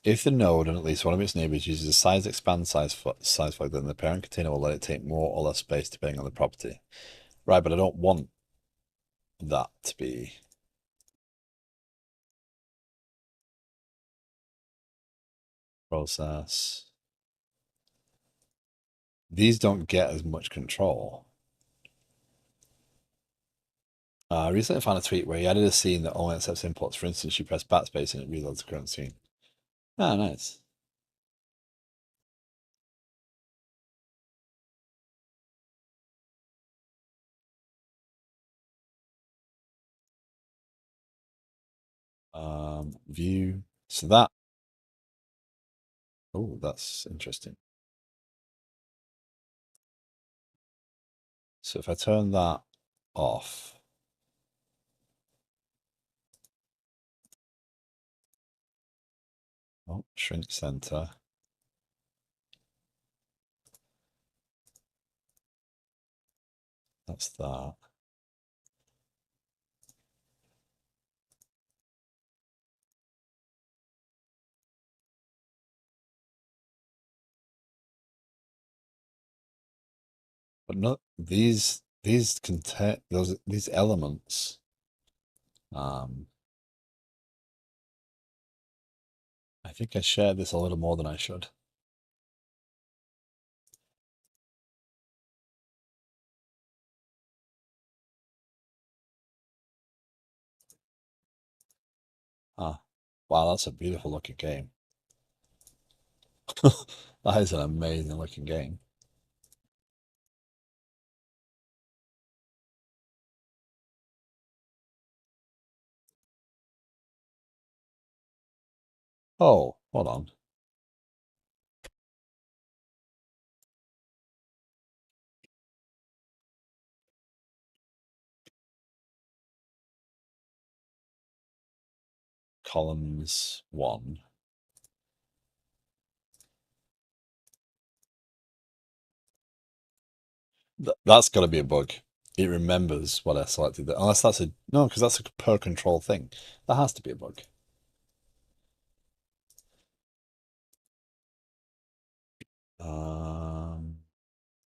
if the node and at least one of its neighbors uses a size expand size flag, then the parent container will let it take more or less space depending on the property. Right, but I don't want that to be process. These don't get as much control. I recently found a tweet where he added a scene that only accepts imports. For instance, you press backspace and it reloads the current scene. Ah, nice. View. So that. Oh, that's interesting. So if I turn that off, oh, shrink center. That's that. But not these contain these elements. I think I shared this a little more than I should. Ah, wow, that's a beautiful looking game. That is an amazing looking game. Oh, hold on. Columns 1. That's got to be a bug. It remembers what I selected. Unless that's a no, because that's a per control thing. That has to be a bug.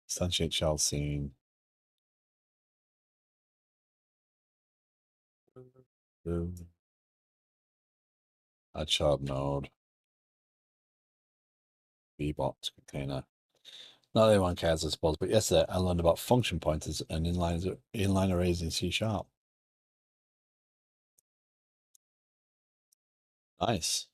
Instantiate child scene. Add child node. VBot container. Not everyone cares, I suppose. But yesterday I learned about function pointers and inline arrays in C#. Nice.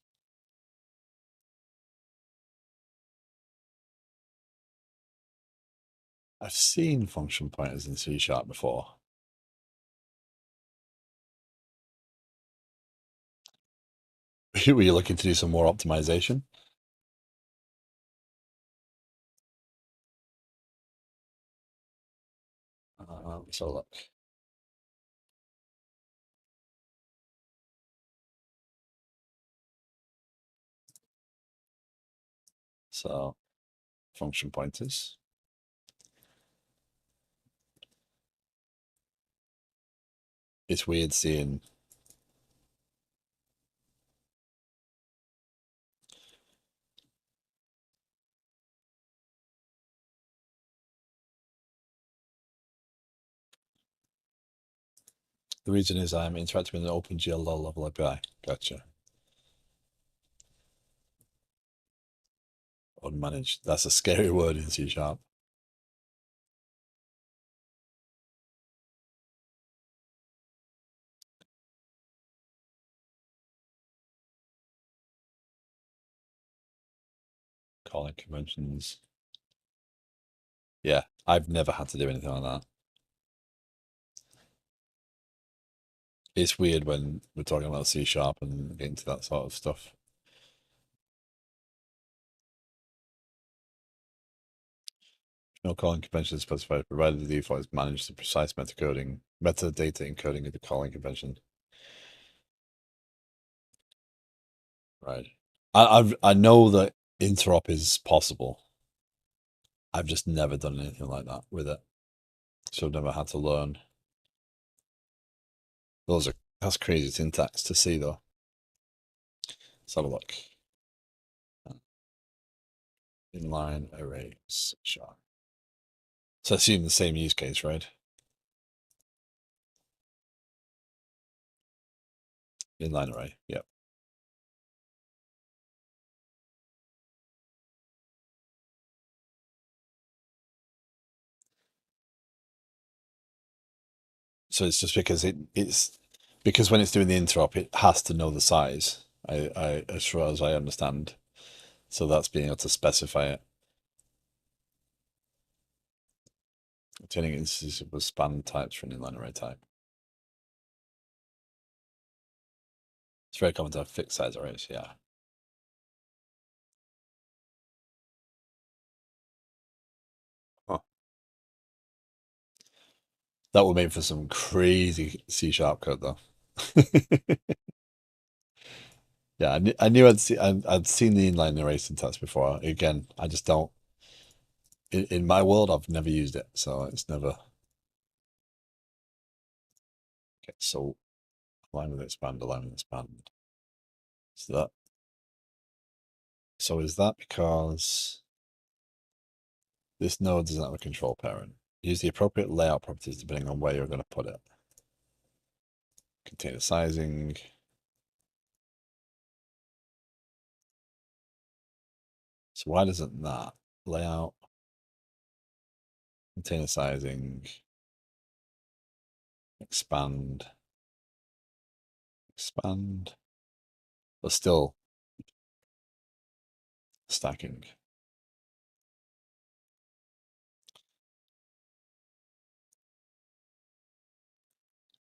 I've seen function pointers in C# before. Were you looking to do some more optimization? So look. So function pointers. It's weird seeing The reason is I'm interacting with an OpenGL low level API. Gotcha. Unmanaged. That's a scary word in C Sharp. Calling conventions. Yeah, I've never had to do anything like that. It's weird when we're talking about C Sharp and getting to that sort of stuff. No calling convention is specified, provided the default is managed the precise metadata encoding of the calling convention. Right. I know that interop is possible. I've just never done anything like that with it. So I've never had to learn. That's crazy syntax to see though. Let's have a look. Inline arrays. Sure. So I assume the same use case, right? Inline array. Yep. So it's just because it's because when it's doing the interop, it has to know the size. As far as I understand. So that's being able to specify it. Obtaining instances with span types for an inline array type. It's very common to have fixed size arrays, yeah. Huh. That would make for some crazy C sharp code though. Yeah, I knew I'd seen the inline array syntax before. Again, I just don't. In my world, I've never used it, so it's never. Okay, so align with expand, align with expand. So that. So is that because this node doesn't have a control parent? Use the appropriate layout properties depending on where you're going to put it. Container sizing. So why doesn't that layout, container sizing, expand, but still stacking?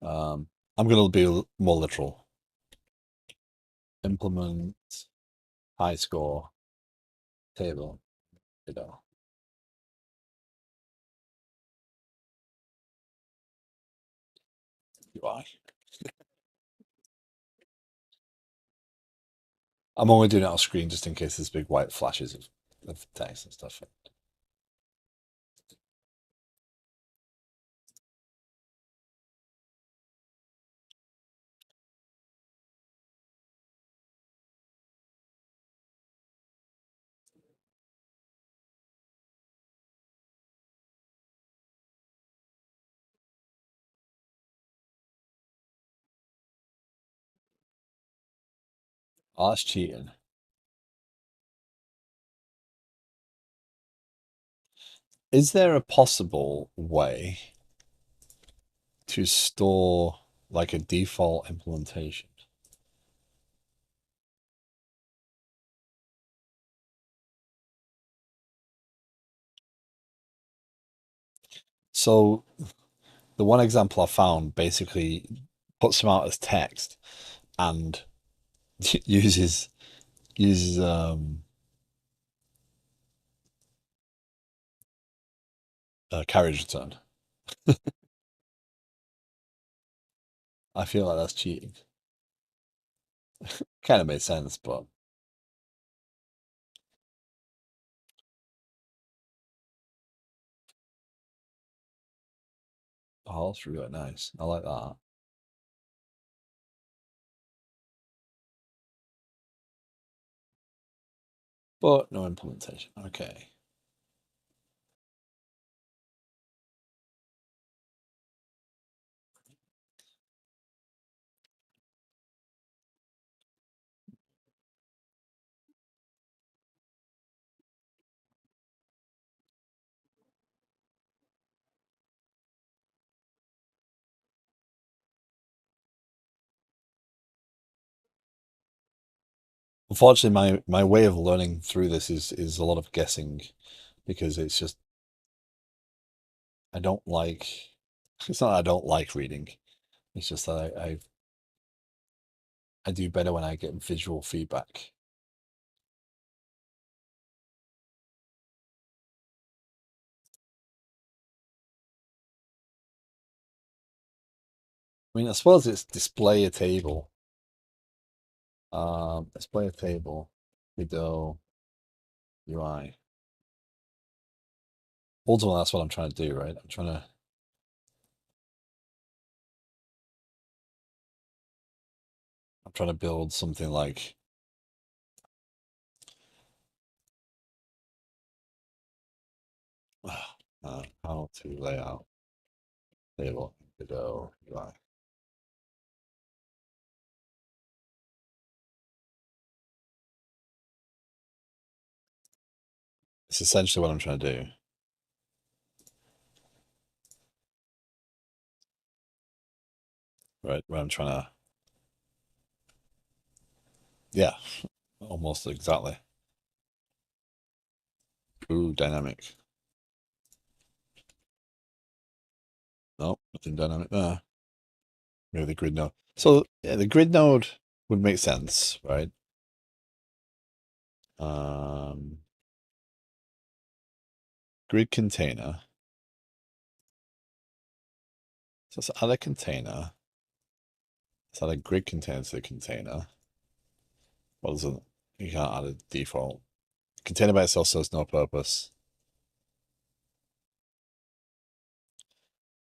I'm going to be more literal. Implement high score table. UI. I'm only doing it on screen just in case there's big white flashes of text and stuff. Oh, that's cheating. Is there a possible way to store like a default implementation? So the one example I found basically puts them out as text and uses a carriage return. I feel like that's cheating. Kind of made sense, but oh, that's really nice. I like that. But no implementation. Okay. Unfortunately, my way of learning through this is a lot of guessing because it's just I don't like. It's not that I don't like reading. It's just that I do better when I get visual feedback. I mean, I suppose it's display a table. Display a table. Godot UI. Ultimately, that's what I'm trying to do, right? I'm trying to build something like how to lay out table Godot UI. It's essentially what I'm trying to do, right? Where I'm trying to, yeah, almost exactly. Ooh, dynamic. Nope, nothing dynamic there. Maybe the grid node. So yeah, the grid node would make sense, right? Um, Grid container. So let's add a container. Let's add a grid container to the container. What is it? You can't add a default. Container by itself serves no purpose.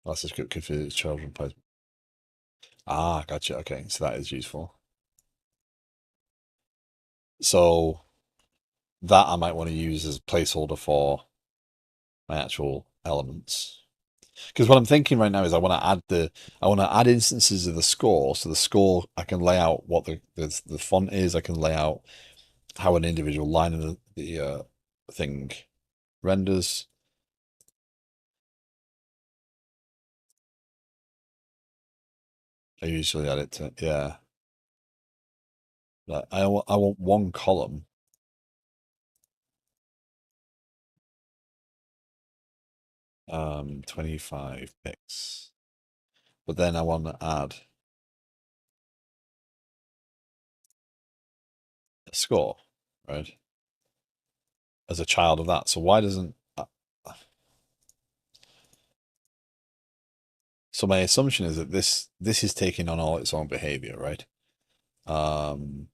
That's a script configured children place. Ah, gotcha. Okay, so that is useful. So that I might want to use as a placeholder for my actual elements. Because what I'm thinking right now is I want to add instances of the score. So the score I can lay out what the font is. I can lay out how an individual line of the thing renders. I usually add it to yeah. Like I want one column. 25 pixels. But then I want to add a score, right? As a child of that. So why doesn't so my assumption is that this is taking on all its own behavior, right? Um,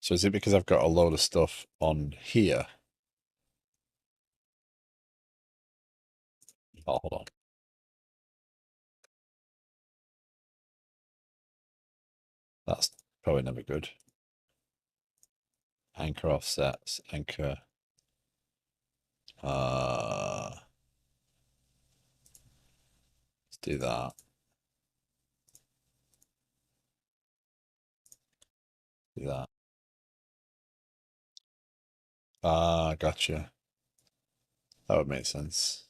so is it because I've got a load of stuff on here? Oh, hold on. That's probably never good. Anchor offsets, anchor. Let's do that. Do that. Ah, gotcha. That would make sense.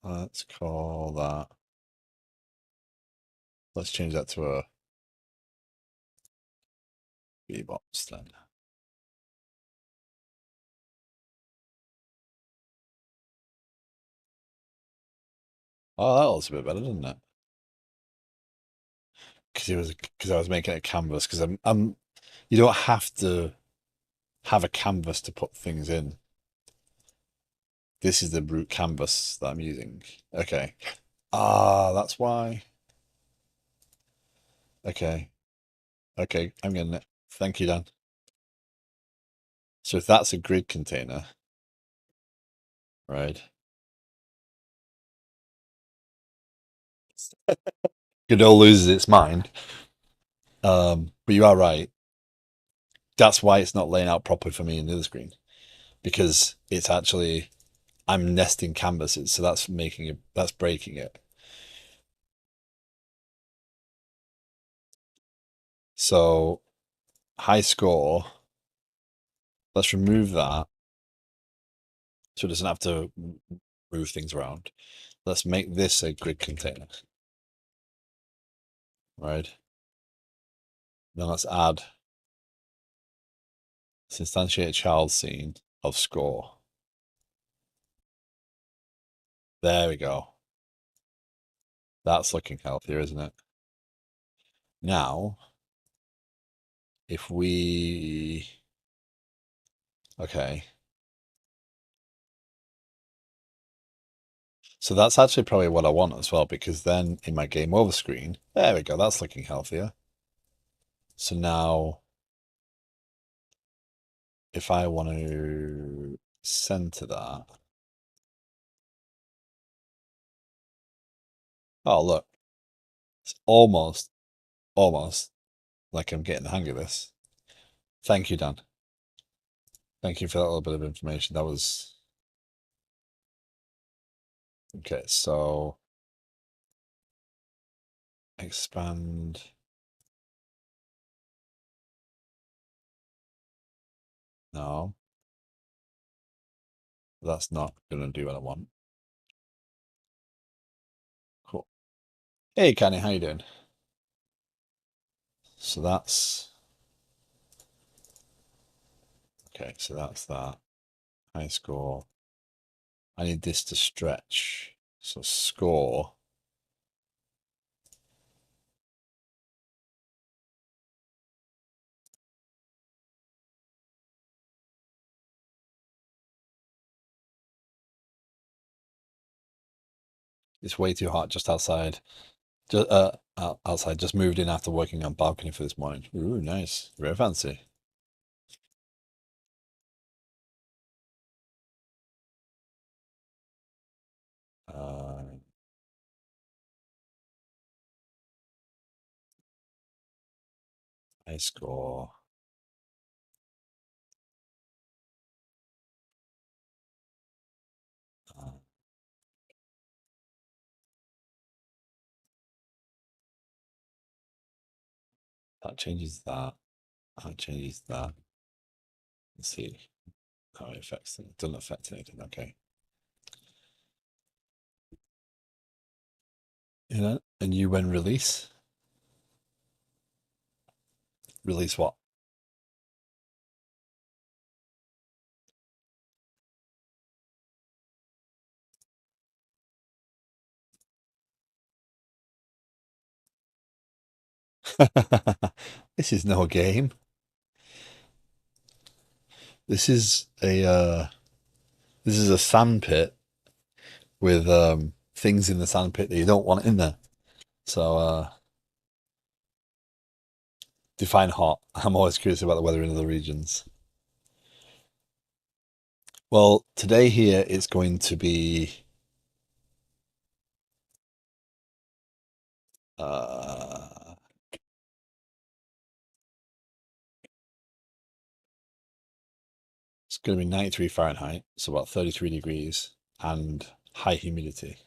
Let's call that. Let's change that to a V-box then. Oh, that looks a bit better, doesn't it? Because I was making a canvas. Because I'm you don't have to have a canvas to put things in. This is the brute canvas that I'm using. Okay. Ah, that's why. Okay. Okay, I'm getting it. Thank you, Dan. So if that's a grid container, right? Godot loses its mind. But you are right. That's why it's not laying out properly for me in the other screen. Because it's actually I'm nesting canvases, so that's making it that's breaking it. So high score. Let's remove that so it doesn't have to move things around. Let's make this a grid container, right? Then let's add let's instantiate a child scene of score. There we go. That's looking healthier, isn't it? Now, if we okay. So that's actually probably what I want as well, because then in my game over screen, there we go, that's looking healthier. So now if I want to center that, oh look, it's almost like I'm getting the hang of this. Thank you, Dan. Thank you for that little bit of information. That was okay. So expand. No, that's not going to do what I want. Cool. Hey, Kenny, how you doing? So that's okay. So that's that. High score. I need this to stretch. So score. It's way too hot just outside. Just outside. Just moved in after working on balcony for this morning. Ooh, nice. Very fancy. Uh, high score. Uh, that changes that. That changes that. Let's see how it affects it. It doesn't affect anything. Okay. You know, and you when release. Release what? This is no game. This is a sand pit with things in the sand pit that you don't want in there. So define hot. I'm always curious about the weather in other regions. Well, today here it's going to be uh it's going to be 93 Fahrenheit, so about 33 degrees, and high humidity.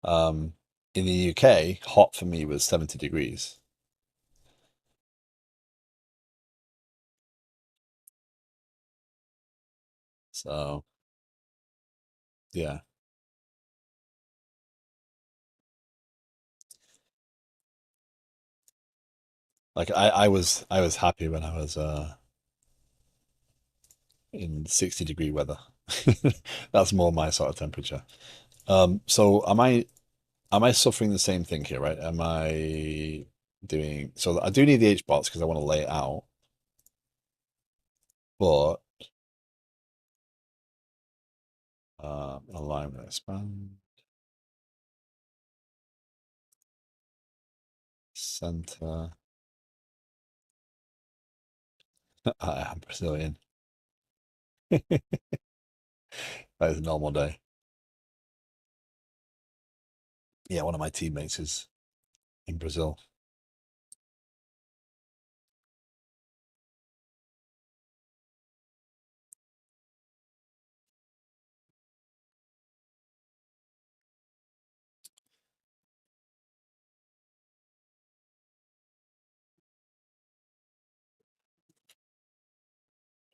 In the UK, hot for me was 70 degrees. So yeah, like I was happy when I was in 60-degree weather. That's more my sort of temperature. So am I suffering the same thing here, right? Am I doing so? I do need the H box because I want to lay it out, but alignment expand center. I am Brazilian. That is a normal day. Yeah, one of my teammates is in Brazil.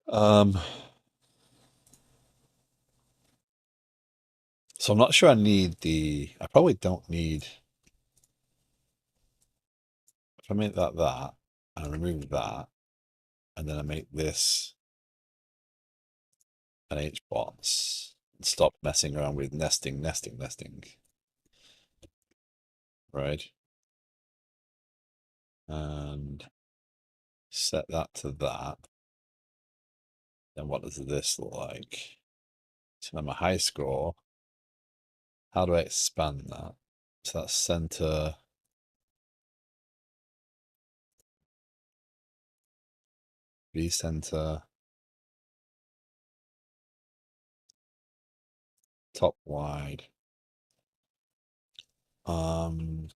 Um, so I'm not sure I need I probably don't need, if I make that, and I remove that, and then I make this an HBots, and stop messing around with nesting, right? And set that to that. Then what does this look like? So then my high score, how do I expand that? So that's center, V-center, top wide. Um,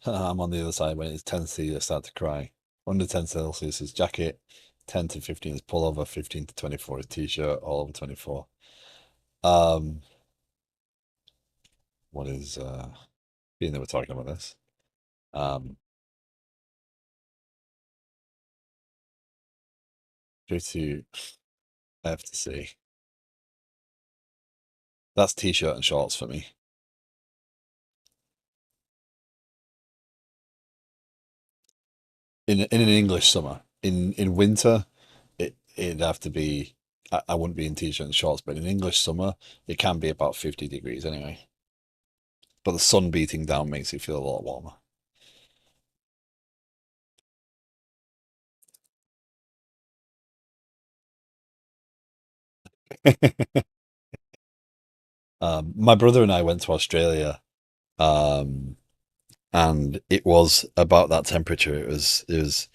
I'm on the other side when it's 10 C, I start to cry. Under 10 Celsius is jacket, 10 to 15 is pullover, 15 to 24 is t-shirt, all over 24. Um, what is being that we're talking about this? Um, go to F to C. That's t-shirt and shorts for me. In an English summer. In winter, it'd have to be. I wouldn't be in t-shirt and shorts, but in English summer, it can be about 50 degrees anyway. But the sun beating down makes it feel a lot warmer. My brother and I went to Australia, um, and it was about that temperature. It was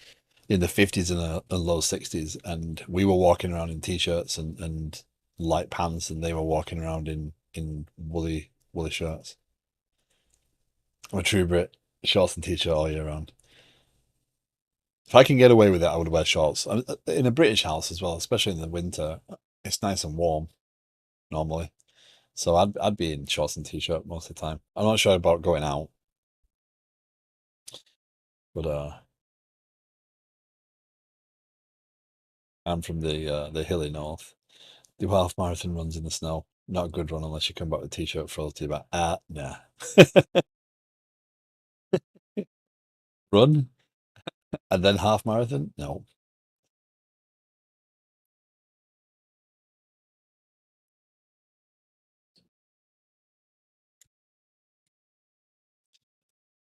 in the 50s and low 60s, and we were walking around in t-shirts and light pants, and they were walking around in woolly shirts. I'm a true Brit, shorts and t-shirt all year round. If I can get away with it, I would wear shorts. In a British house as well, especially in the winter. It's nice and warm normally, so I'd be in shorts and t-shirt most of the time. I'm not sure about going out, but I'm from the hilly north. The half marathon runs in the snow. Not a good run unless you come back with a t-shirt froze to your back. Nah. Run and then half marathon? No.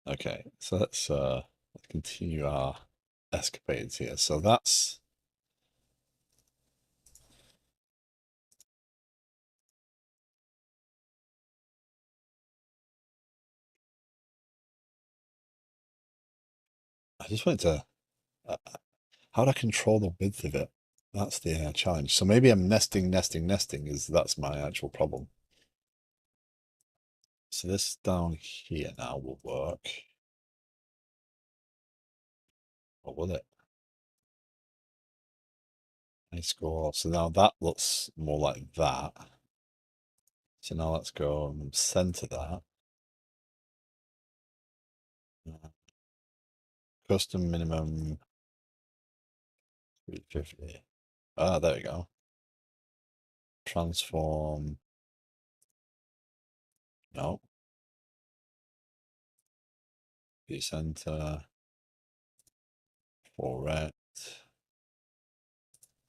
Okay, so let's continue our escapades here. So that's I just wanted to uh, how do I control the width of it? That's the challenge. So maybe I'm nesting is that's my actual problem. So this down here now will work. What will it? I score. So now that looks more like that. So now let's go and center that. Custom minimum 350. Ah, there we go. Transform. No. Center. For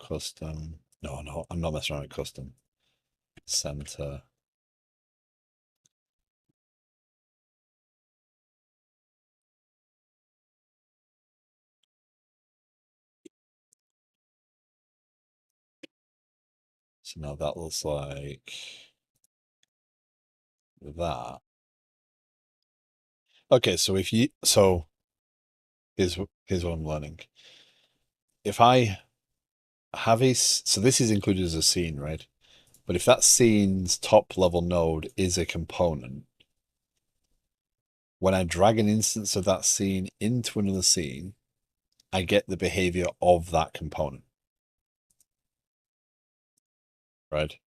custom. No, I'm not messing around with custom. Center. So now that looks like that. Okay, so here's what I'm learning. If I have so this is included as a scene, right? But if that scene's top level node is a component, when I drag an instance of that scene into another scene, I get the behavior of that component, right?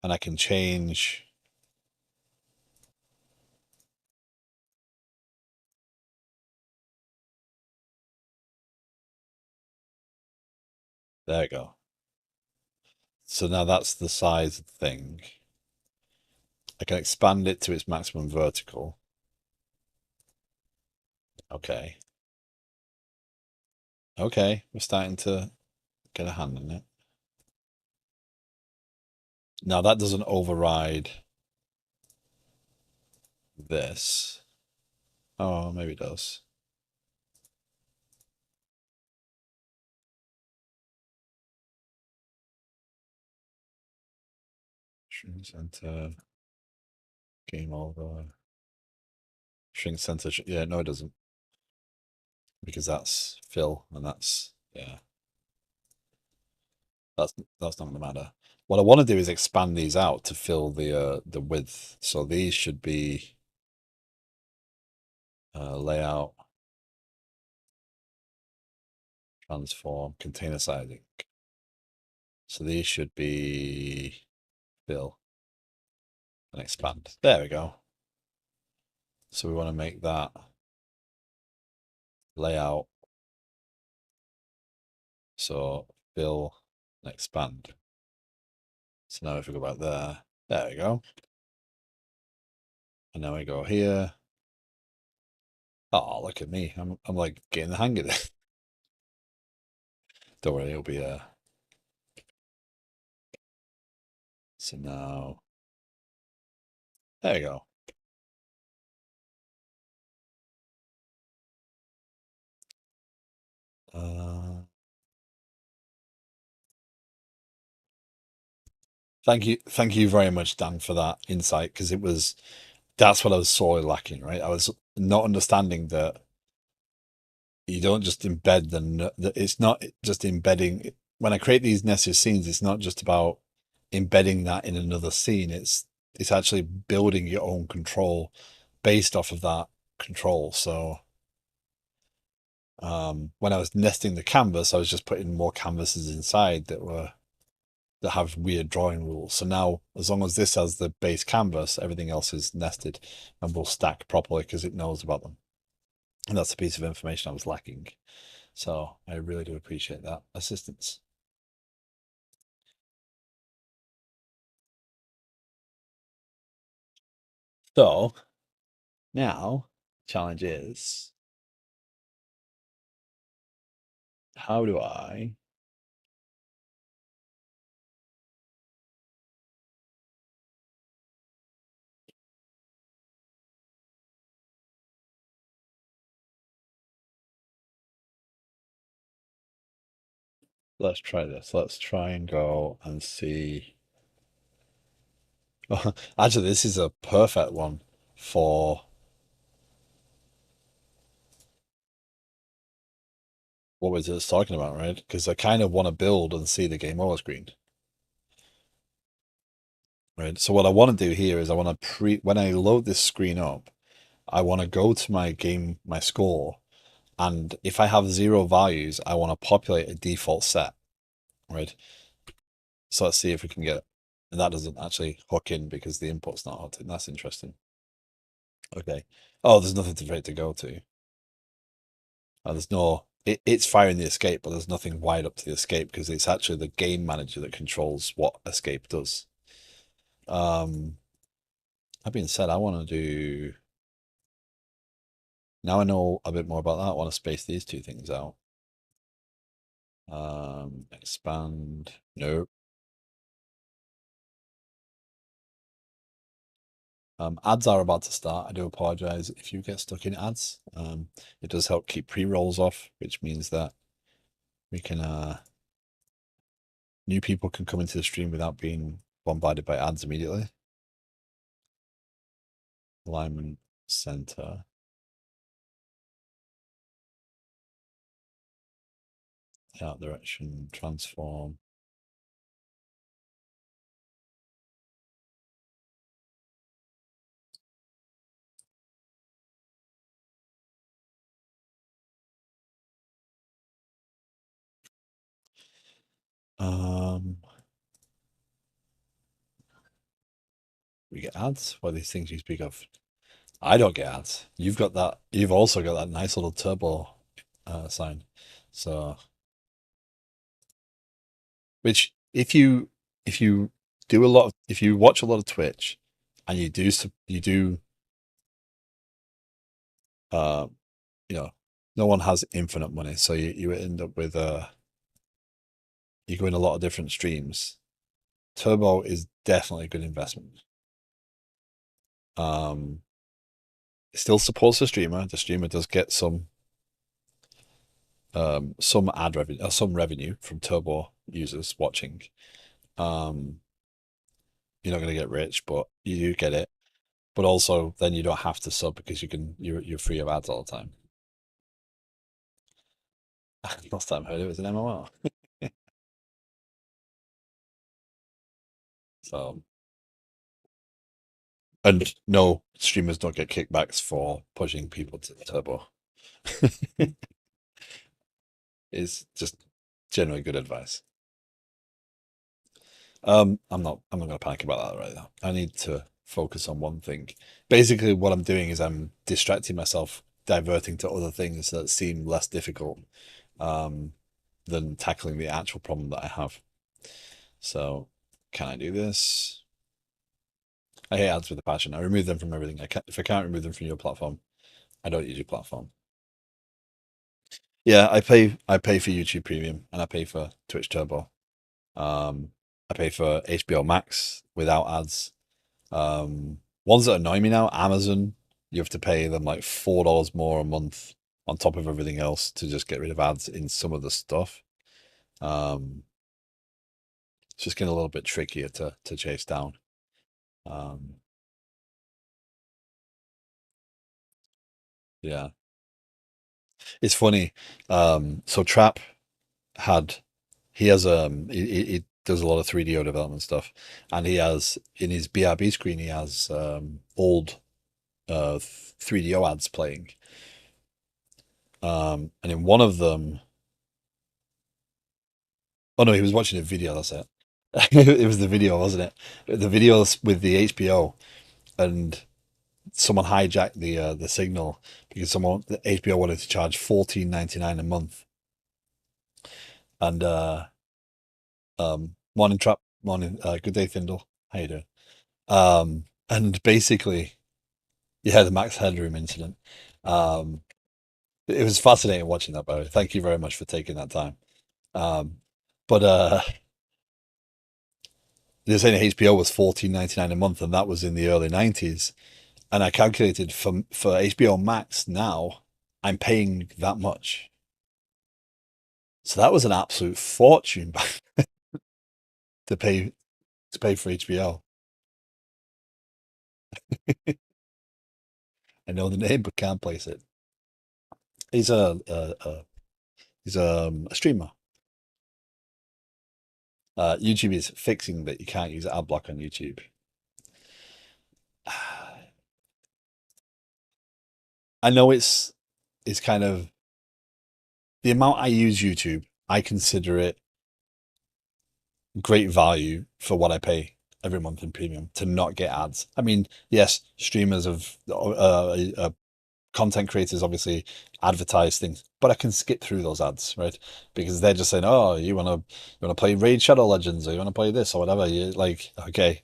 And I can change. There we go. So now that's the size of the thing. I can expand it to its maximum vertical. Okay. Okay, we're starting to get a hand on it. Now that doesn't override this. Oh, maybe it does. Shrink center, game over. Shrink center, yeah, no, it doesn't. Because that's fill, and that's, yeah, that's not gonna matter. What I want to do is expand these out to fill the width. So these should be layout, transform, container sizing. So these should be fill and expand. There we go. So we want to make that layout. So fill and expand. So now if we go back there we go. And now we go here. Oh, look at me. I'm like getting the hang of it. Don't worry, it'll be so now there you go. Thank you very much, Dan, for that insight, because that's what I was sorely lacking, right? I was not understanding that you don't just embed it's not just embedding. When I create these nested scenes, it's not just about embedding that in another scene. It's actually building your own control based off of that control. So when I was nesting the canvas, I was just putting more canvases inside that have weird drawing rules. So now, as long as this has the base canvas, everything else is nested and will stack properly because it knows about them. And that's a piece of information I was lacking. So I really do appreciate that assistance. So now, challenge is, how do I let's try this. Let's try and go and see. Actually, this is a perfect one for what was it talking about, right? Because I kind of want to build and see the game over screen. Right. So what I want to do here is I want to when I load this screen up, I want to go to my score, and if I have 0 values, I want to populate a default set, right? So let's see if we can get it. And that doesn't actually hook in because the input's not hooked in. That's interesting. Okay. Oh, there's nothing for it to go to. There's no, it's firing the escape, but there's nothing wired up to the escape because it's actually the game manager that controls what escape does. That being said, I want to do, now I know a bit more about that. I want to space these two things out. Expand. Nope. Ads are about to start. I do apologize if you get stuck in ads. It does help keep pre-rolls off, which means that we can new people can come into the stream without being bombarded by ads immediately. Alignment center. Out direction, transform. We get ads. What are these things you speak of? I don't get ads. You've got that. You've also got that nice little turbo sign. So Which if you do a lot of if you watch a lot of Twitch and you do uh you know, no one has infinite money, so you end up with you go in a lot of different streams. Turbo is definitely a good investment. Um, it still supports the streamer. The streamer does get some ad revenue, some revenue from Turbo users watching. Um, you're not going to get rich, but you do get it. But also, then you don't have to sub because you're free of ads all the time. Last time I heard it was an MMR. So, and no, streamers don't get kickbacks for pushing people to Turbo. It's just generally good advice. I'm not gonna panic about that right now. I need to focus on one thing. Basically, what I'm doing is I'm distracting myself, diverting to other things that seem less difficult, um, than tackling the actual problem that I have. So, can I do this? I hate ads with a passion. I remove them from everything. If I can't remove them from your platform, I don't use your platform. Yeah, I pay for YouTube Premium and I pay for Twitch Turbo. I pay for HBO Max without ads. Ones that annoy me now, Amazon, you have to pay them like $4 more a month on top of everything else to just get rid of ads in some of the stuff. Um, it's just getting a little bit trickier to chase down. Um, yeah, it's funny. So Trap had he has he does a lot of 3DO development stuff, and he has in his BRB screen he has old 3DO ads playing. And in one of them, oh no, he was watching a video. That's it. It was the video, wasn't it? The videos with the HBO, and someone hijacked the signal because the HBO wanted to charge 14.99 a month. And morning trap, morning, good day, Thindle. How you doing? And basically, yeah, the Max Headroom incident. Um, it was fascinating watching that, by the way. Thank you very much for taking that time. Um, but they're saying HBO was 14.99 a month, and that was in the early 90s. And I calculated for HBO Max now, I'm paying that much. So that was an absolute fortune to pay to pay for HBO. I know the name but can't place it. He's a streamer. YouTube is fixing that you can't use ad block on YouTube. I know it's kind of the amount I use YouTube. I consider it great value for what I pay every month in premium to not get ads. I mean, yes, streamers of content creators obviously advertise things, but I can skip through those ads, right? Because they're just saying, "Oh, you wanna play Raid Shadow Legends, or you wanna play this or whatever." You like, okay,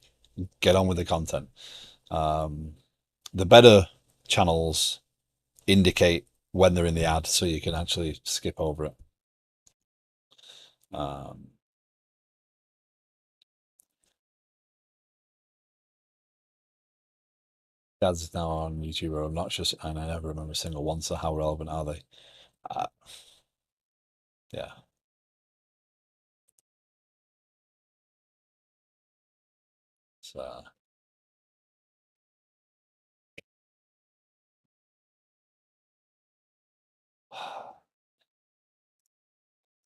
get on with the content. Um, the better channels indicate when they're in the ad, so you can actually skip over it. Um, ads now on YouTube are obnoxious, and I never remember a single one. So how relevant are they? Uh, yeah. So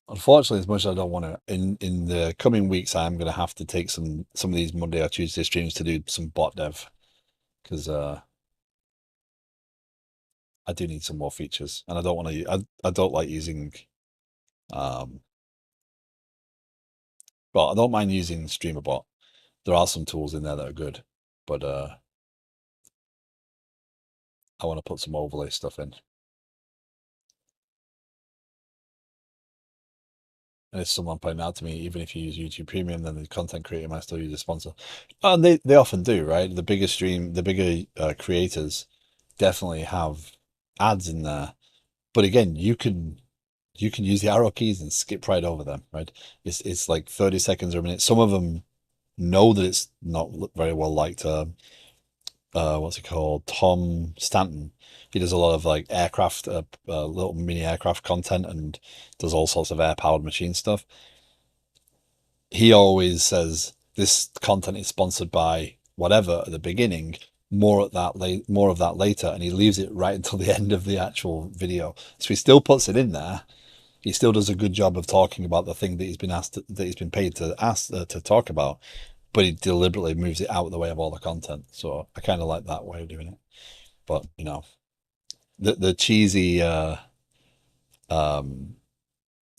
unfortunately, as much as I don't want to, in the coming weeks, I'm going to have to take some of these Monday or Tuesday streams to do some bot dev because I do need some more features, and I don't want to. I don't like using. Um, well, I don't mind using Streamer Bot. There are some tools in there that are good, but I want to put some overlay stuff in. And if someone pointed out to me, even if you use YouTube Premium, then the content creator might still use a sponsor. And they often do, right? The bigger creators definitely have ads in there. But again, you can use the arrow keys and skip right over them, right? It's like 30 seconds or a minute. Some of them know that it's not very well liked. What's it called? Tom Stanton. He does a lot of like aircraft, little mini aircraft content, and does all sorts of air-powered machine stuff. He always says this content is sponsored by whatever at the beginning, more of that later, and he leaves it right until the end of the actual video. So he still puts it in there. He still does a good job of talking about the thing that he's been paid to to talk about, but he deliberately moves it out of the way of all the content. So I kind of like that way of doing it. But the cheesy um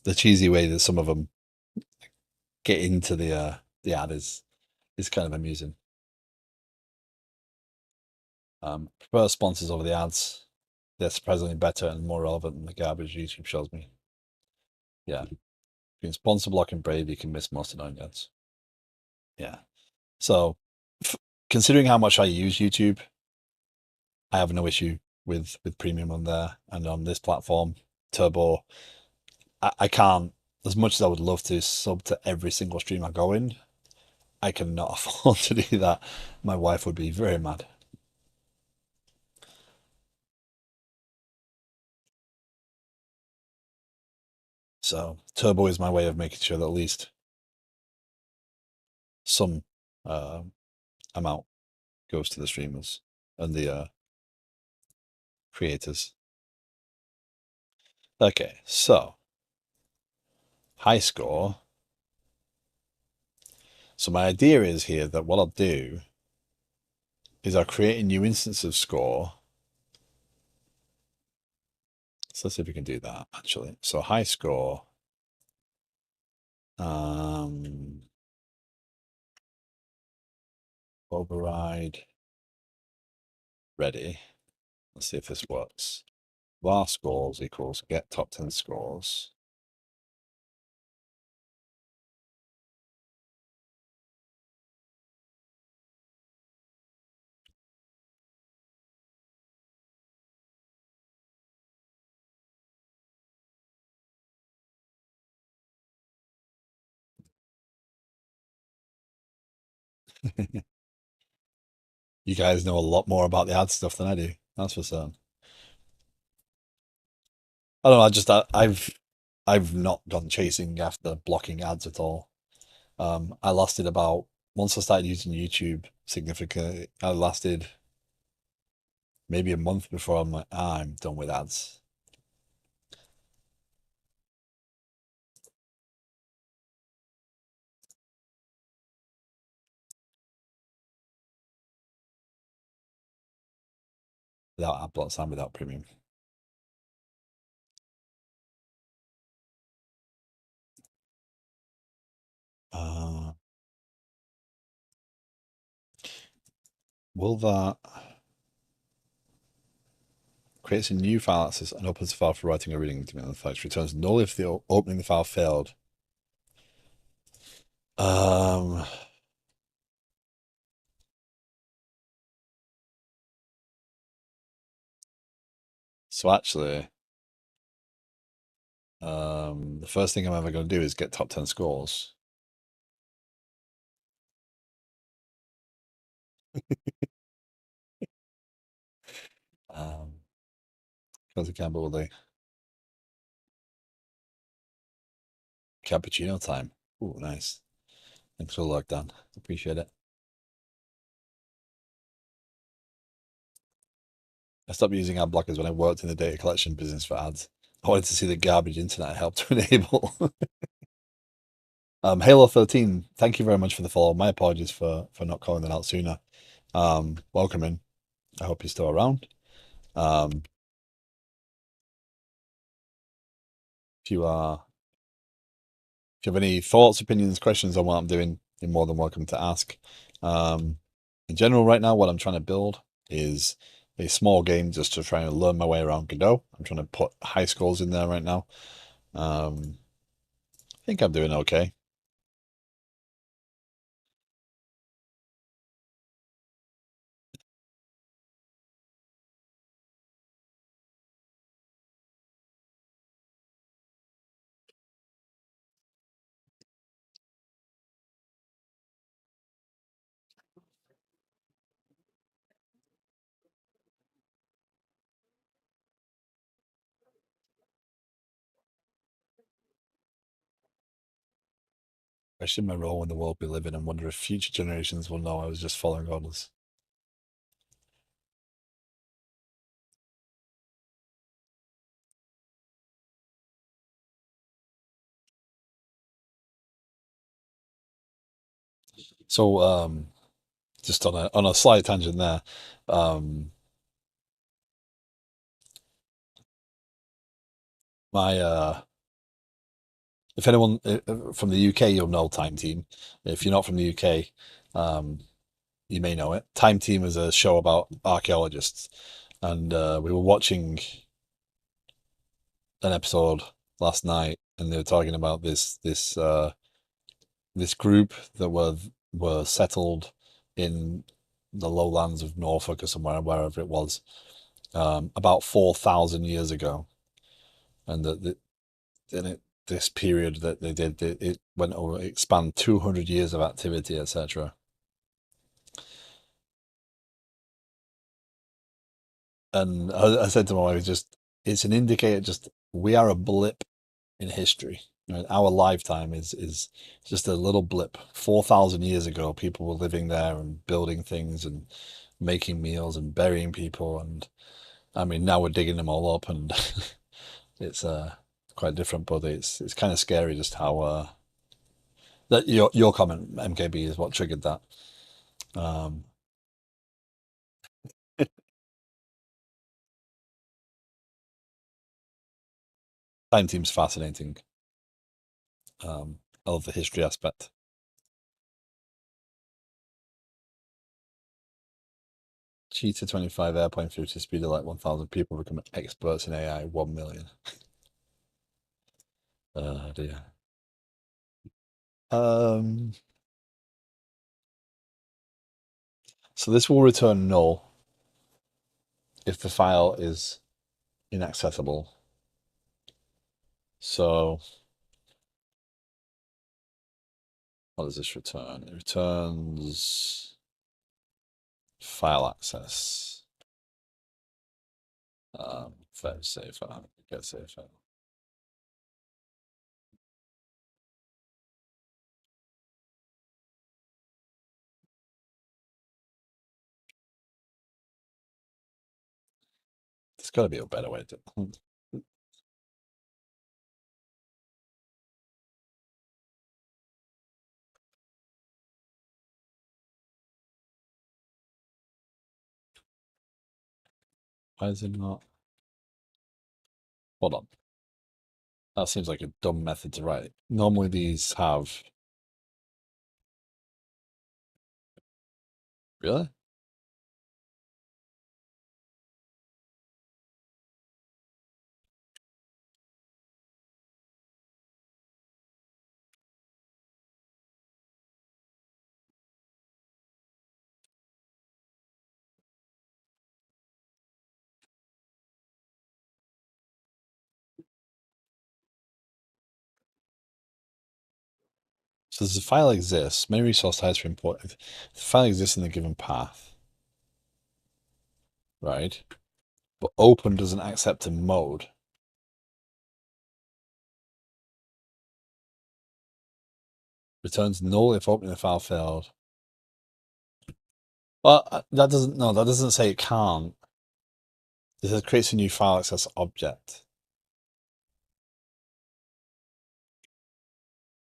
the cheesy way that some of them get into the ad is kind of amusing. Prefer sponsors over the ads. They're surprisingly better and more relevant than the garbage YouTube shows me. Yeah. Between sponsor block and Brave, you can miss most annoying ads. Yeah. So considering how much I use YouTube, I have no issue with premium on there and on this platform. Turbo, I can't, as much as I would love to sub to every single stream I go in, I cannot afford to do that. My wife would be very mad. So Turbo is my way of making sure that at least some uh, amount goes to the streamers and the creators. Okay, so high score. So my idea is here that what I'll do is I'll create a new instance of score. So let's see if we can do that actually. So high score. Override. Ready. Let's see if this works. Var scores equals get top 10 scores. You guys know a lot more about the ad stuff than I do. That's for certain. I don't know. I've not gone chasing after blocking ads at all. I lasted about once I started using YouTube significantly. I lasted maybe a month before I'm like, I'm done with ads. Without ad blocks and without premium. Uh, will that creates a new file access and opens the file for writing or reading the text, returns null if the opening the file failed. Um, so actually, the first thing I'm ever going to do is get top 10 scores. Because I can't believe the cappuccino time. Oh, nice. Thanks for the luck, Dan. Appreciate it. I stopped using ad blockers when I worked in the data collection business for ads. I wanted to see the garbage internet helped to enable. Halo 13, thank you very much for the follow. My apologies for not calling that out sooner. Welcome in. I hope you're still around. If you are if you have any thoughts, opinions, questions on what I'm doing, you're more than welcome to ask. In general, right now, what I'm trying to build is a small game just to try and learn my way around Godot. I'm trying to put high scores in there right now. think I'm doing okay. Question my role in the world we live in and wonder if future generations will know I was just following orders. So, just on a slight tangent there, um, my if anyone from the UK, you'll know Time Team. If you're not from the UK, um, you may know it. Time Team is a show about archaeologists, and we were watching an episode last night, and they were talking about this group that were settled in the lowlands of Norfolk or somewhere, wherever it was, about 4,000 years ago, and in this period that they did, it went over, it spanned 200 years of activity, etc. And I said to my wife, it's an indicator. Just we are a blip in history. Right? Our lifetime is just a little blip. 4,000 years ago, people were living there and building things and making meals and burying people. And I mean, now we're digging them all up, and it's quite different. But it's kind of scary just how that your comment, MKB, is what triggered that. Um, Time Team's fascinating. I love the history aspect. Cheetah 25 airplane flew to speed of like 1,000 people become experts in AI 1 million. Dear. Um, so this will return null if the file is inaccessible. So what does this return? It returns file access. Fair safer. Get safer. There's got to be a better way to. Why is it not? Hold on. That seems like a dumb method to write. Normally these have. Really? So does the file exists? Many resource types are important. The file exists in a given path, right? But open doesn't accept a mode. Returns null if opening the file failed. Well, that doesn't. No, that doesn't say it can't. It says creates a new file access object.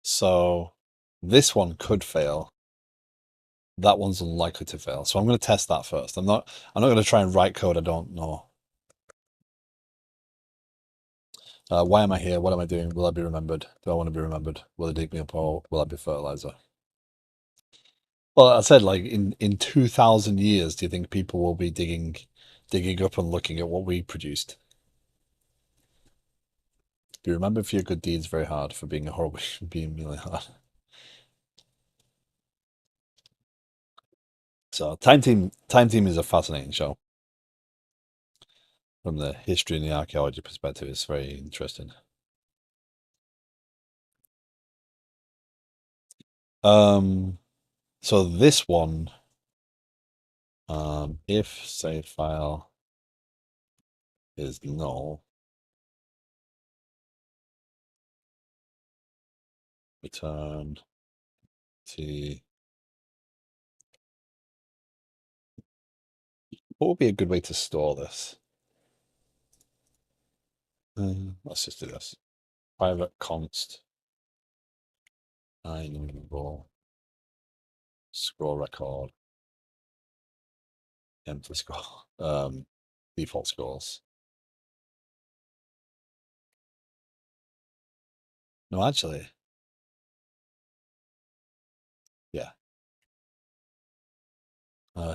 So this one could fail. That one's unlikely to fail. So I'm going to test that first. I'm not. I'm not going to try and write code I don't know. Why am I here? What am I doing? Will I be remembered? Do I want to be remembered? Will they dig me up, or will I be fertilizer? Well, I said like in 2,000 years, do you think people will be digging up and looking at what we produced? Be remembered for your good deeds very hard, for being a horrible, being really hard. So Time Team is a fascinating show. From the history and the archaeology perspective, it's very interesting. So this one, if save file is null, return t. What would be a good way to store this? Let's just do this. Private const numerable scroll record empty scroll default scrolls. No, actually, yeah.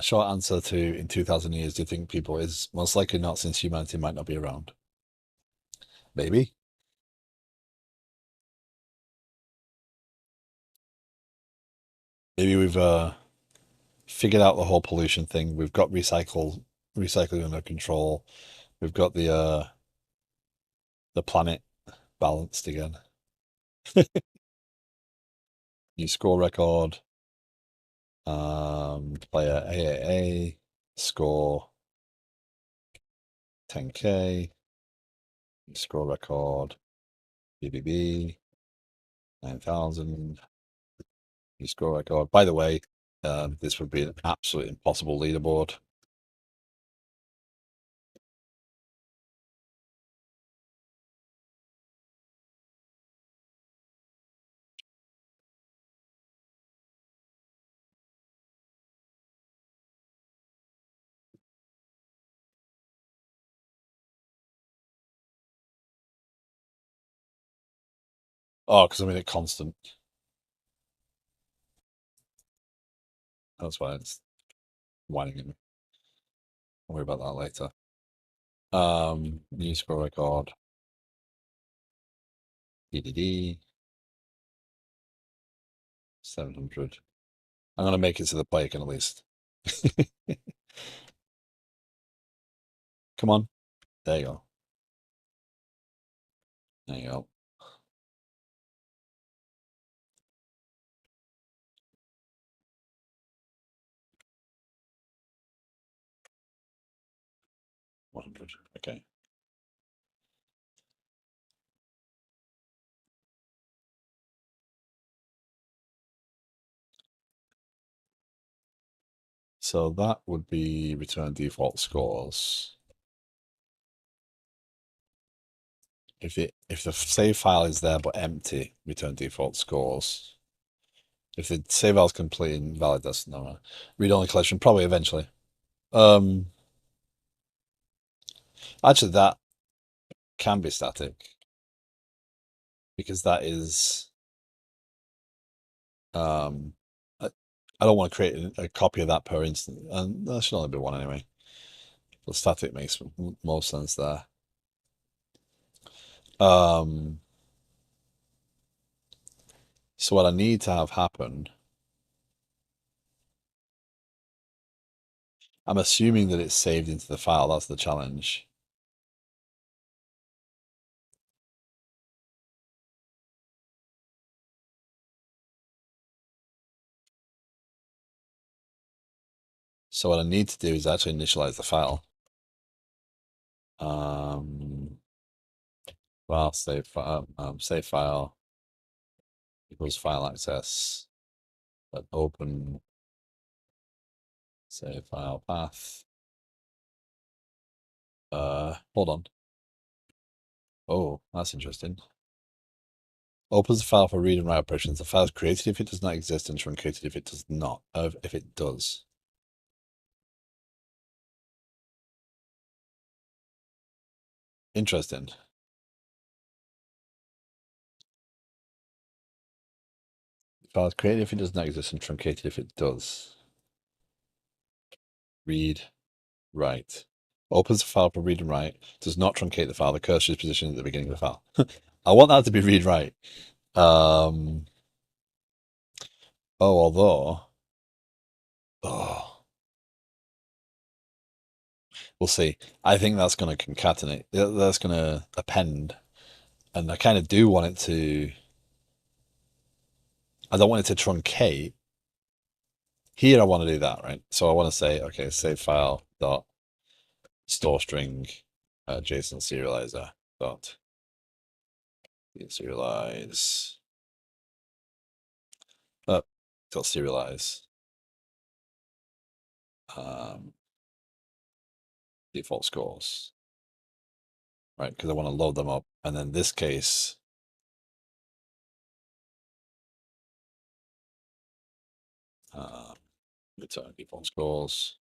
Short answer to in 2000 years, do you think people is most likely not, since humanity might not be around? Maybe. Maybe we've figured out the whole pollution thing. We've got recycling under control. We've got the planet balanced again. New score record. Player AAA score 10K. Score record BBB 9,000. New score record. By the way, this would be an absolutely impossible leaderboard. Oh, because I made it constant. That's why it's whining at me. I'll worry about that later. New score record. DDD 700. I'm gonna make it so the player can at least. Come on. There you go. There you go. $100. Okay. So that would be return default scores. If the save file is there but empty, return default scores. If the save file is complete and valid, that's no read only collection, probably eventually. Actually that can be static because that is I don't want to create a copy of that per instance, and that should only be one anyway. But static makes more sense there. So what I need to have happen, I'm assuming that it's saved into the file. That's the challenge. So what I need to do is actually initialize the file. Well, save file equals file access. But open save file path. Hold on. Oh, that's interesting. Opens the file for read and write operations. The file is created if it does not exist and truncated if it does not. If it does. Interesting. The file is created if it does not exist and truncated if it does. Read, write. Opens the file for read and write. Does not truncate the file. The cursor is positioned at the beginning of the file. I want that to be read right. Um, although, oh, we'll see. I think that's going to concatenate. That's going to append, and I kind of do want it to. I don't want it to truncate. Here, I want to do that, right? So I want to say, okay, save file dot store string JSON serializer dot serialize dot serialize um, default scores, right? Because I want to load them up, and then this case, return default scores.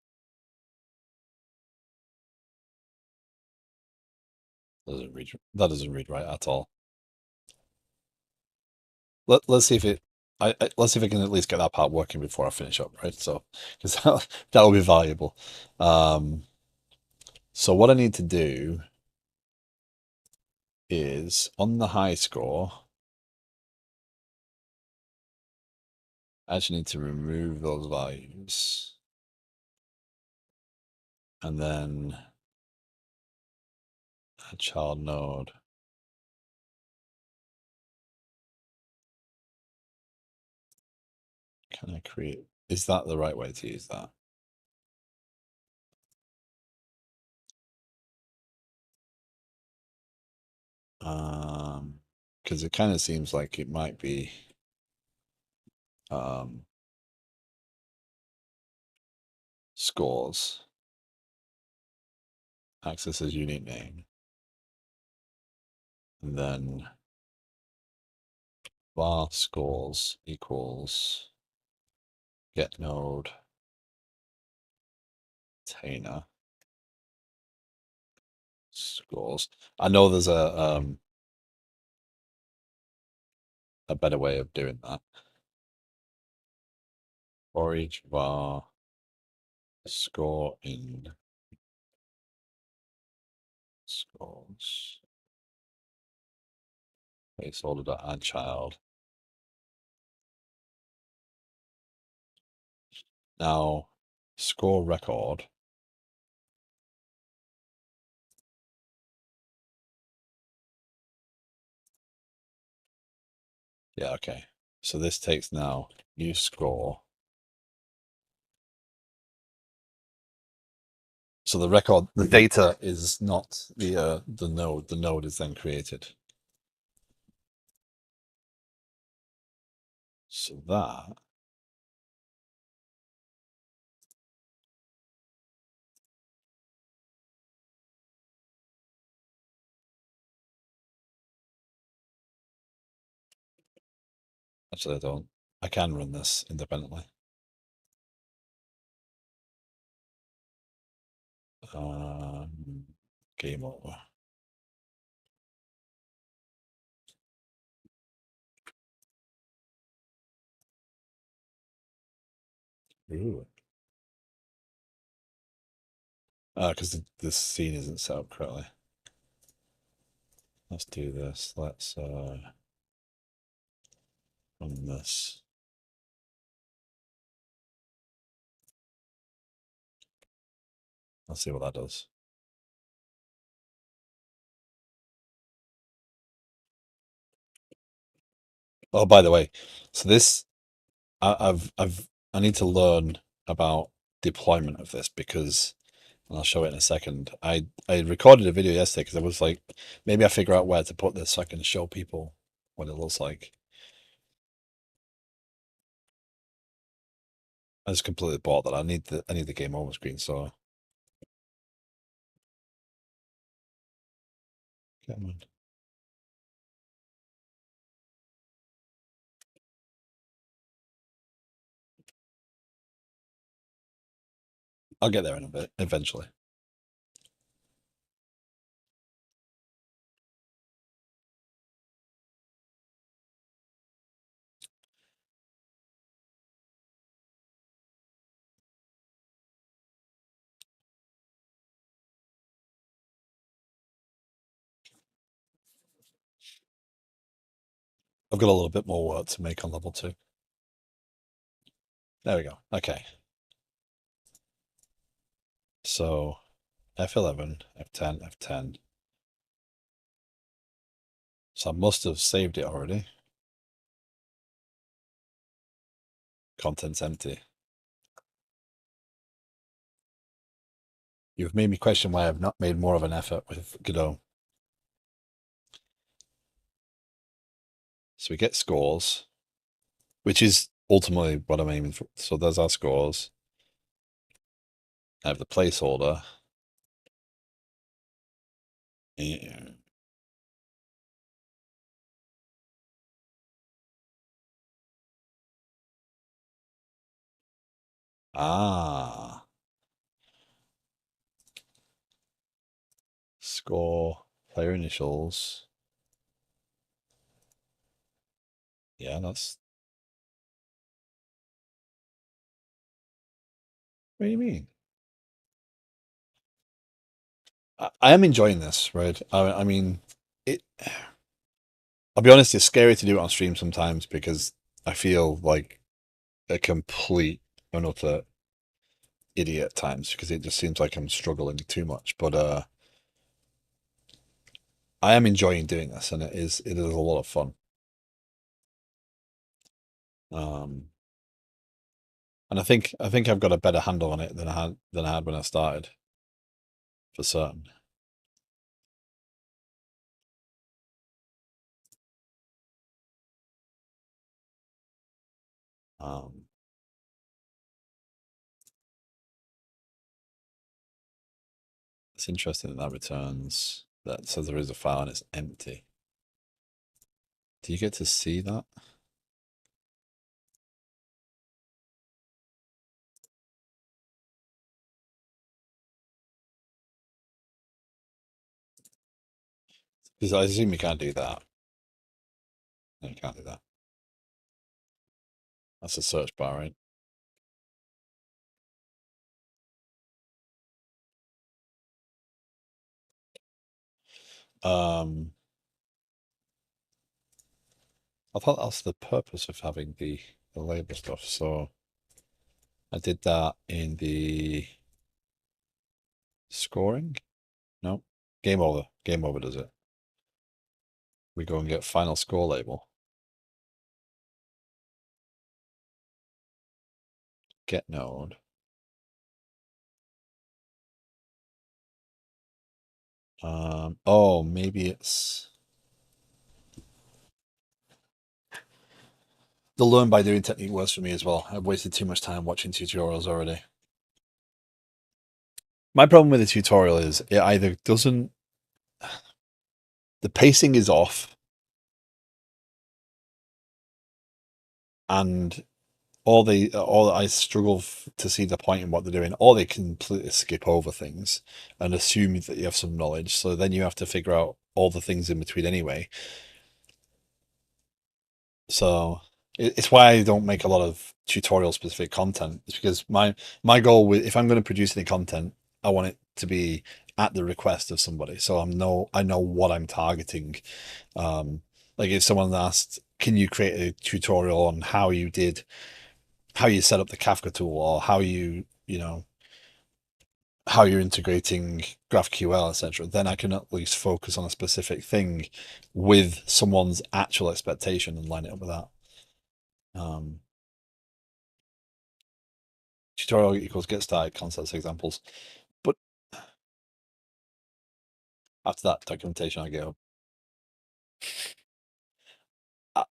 That doesn't read right at all. Let's see if it. Let's see if I can at least get that part working before I finish up, right? So, because that'll be valuable. So what I need to do is on the high score, I actually need to remove those values, and then a child node. Can I create? Is that the right way to use that? Because it kind of seems like it might be scores access as unique name, and then var scores equals get node container scores. I know there's a better way of doing that. For each var score in scores placeholder.add child. Now score record. Yeah, okay. So this takes now new score. So the record, the data is not the node. The node is then created. So that actually I don't. I can run this independently. Game over. Ooh. Because the scene isn't set up correctly. Let's do this. Let's run this. Let's see what that does. Oh, by the way, so this I need to learn about deployment of this because, and I'll show it in a second. I recorded a video yesterday because I was like, maybe I figure out where to put this so I can show people what it looks like. I just completely bought that. I need the game over screen, so come on. I'll get there in a bit eventually. I've got a little bit more work to make on level 2. There we go. Okay. So F11, F10, F10. So I must have saved it already. Content's empty. You've made me question why I've not made more of an effort with Godot. So we get scores, which is ultimately what I'm aiming for. So there's our scores. I have the placeholder. Yeah. Ah, score, player initials. Yeah, that's. What do you mean? I am enjoying this, right? I mean, it. I'll be honest, it's scary to do it on stream sometimes because I feel like a complete and utter idiot at times because it just seems like I'm struggling too much. But I am enjoying doing this, and it is a lot of fun. Um, and I think I've got a better handle on it than I had when I started, for certain. Um, it's interesting that returns that says there is a file and it's empty. Do you get to see that? Because I assume you can't do that. No, you can't do that. That's a search bar, right? Um, I thought that's the purpose of having the label stuff. So I did that in the scoring. No, game over. Game over does it. We go and get final score label. Get node. Oh, maybe it's the learn by doing technique works for me as well. I've wasted too much time watching tutorials already. My problem with the tutorial is it either doesn't, the pacing is off, and or I struggle to see the point in what they're doing, or they completely skip over things and assume that you have some knowledge. So then you have to figure out all the things in between anyway. So it's why I don't make a lot of tutorial specific content. It's because my goal with, if I'm going to produce any content, I want it to be at the request of somebody. So I know what I'm targeting. Like if someone asked, can you create a tutorial on how you set up the Kafka tool, or how how you're integrating GraphQL, etc., then I can at least focus on a specific thing with someone's actual expectation and line it up with that. Um, Tutorial equals get started, concepts, examples. But after that, documentation, I go.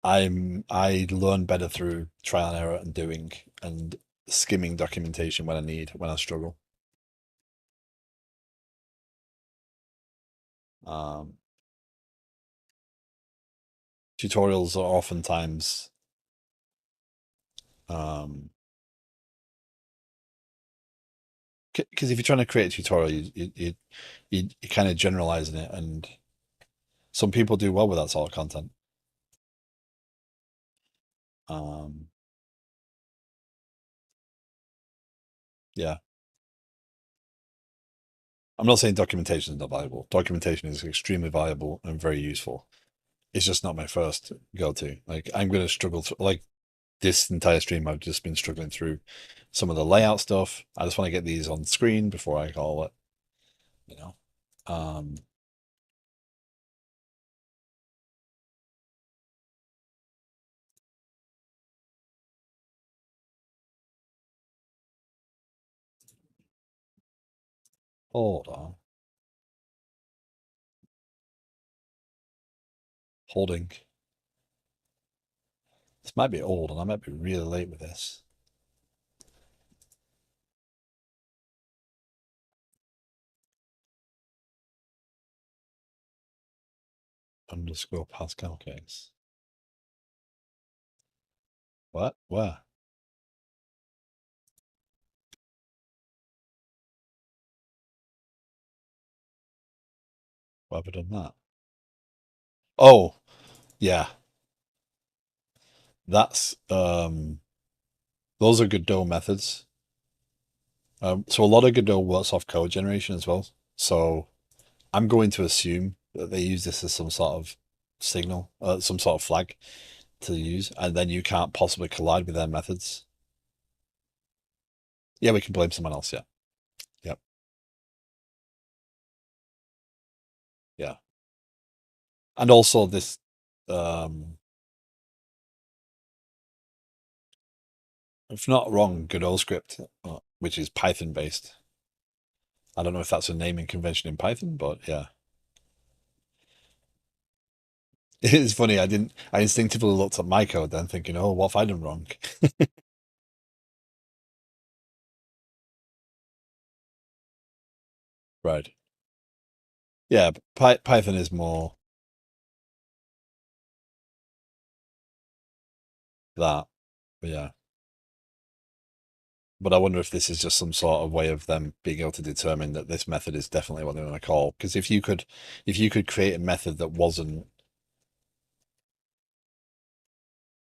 I learn better through trial and error and doing and skimming documentation when I struggle. Um, Tutorials are oftentimes um, because if you're trying to create a tutorial, you're kind of generalizing it, and some people do well with that sort of content. Yeah, I'm not saying documentation is not valuable. Documentation is extremely valuable and very useful. it's just not my first go-to. Like I'm gonna struggle through like this entire stream. I've just been struggling through some of the layout stuff. I just want to get these on screen before I call it, you know. Um, hold on, holding. This might be old, and I might be really late with this. Underscore Pascal case. What? Where? Why have I done that? Oh, yeah. That's those are Godot methods. So a lot of Godot works off code generation as well. So I'm going to assume that they use this as some sort of signal, some sort of flag to use, and then you can't possibly collide with their methods. Yeah, we can blame someone else. Yeah. Yep. Yeah. And also this, um, if not wrong, Godot script, which is Python based. I don't know if that's a naming convention in Python, but yeah. It's funny. I instinctively looked at my code then thinking, oh, what have I done wrong? Right. Yeah, Python is more that. But yeah. But I wonder if this is just some sort of way of them being able to determine that this method is definitely what they want to call. Because if you could create a method that wasn't,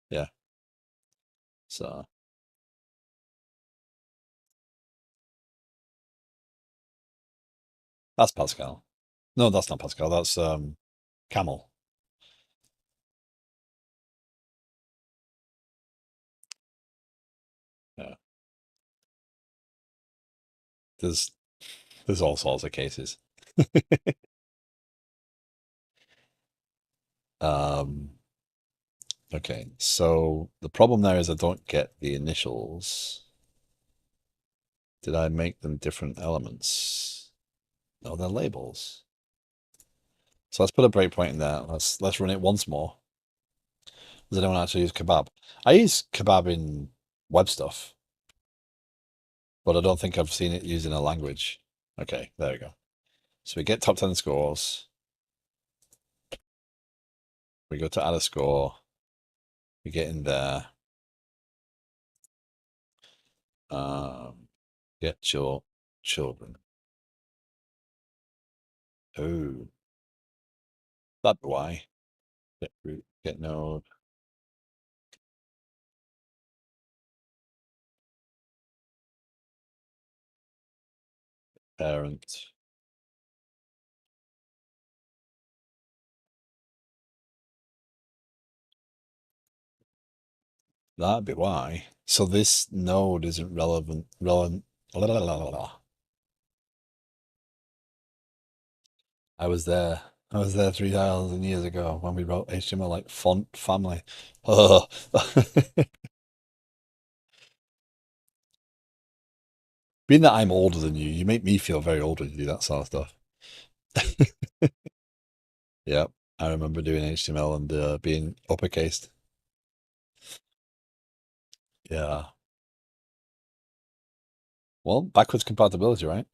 yeah. So that's Pascal. No, that's not Pascal. That's Camel. Yeah. There's there's all sorts of cases. Um, okay, so the problem there is I don't get the initials. Did I make them different elements? No, they're labels. So let's put a breakpoint in there. Let's run it once more. Does anyone actually use kebab? I use kebab in web stuff, but I don't think I've seen it used in a language. Okay, there we go. So we get top 10 scores. We go to add a score. We get in there. Get your children. Oh, that'd be why. Get root, get node, parent. That'd be why. So this node isn't relevant. La, la, la, la, la. I was there. I was there 3,000 years ago when we wrote HTML like font family. Oh. Being that I'm older than you make me feel very old when you do that sort of stuff. Yep, I remember doing HTML and being uppercased. Yeah. Well, backwards compatibility, right?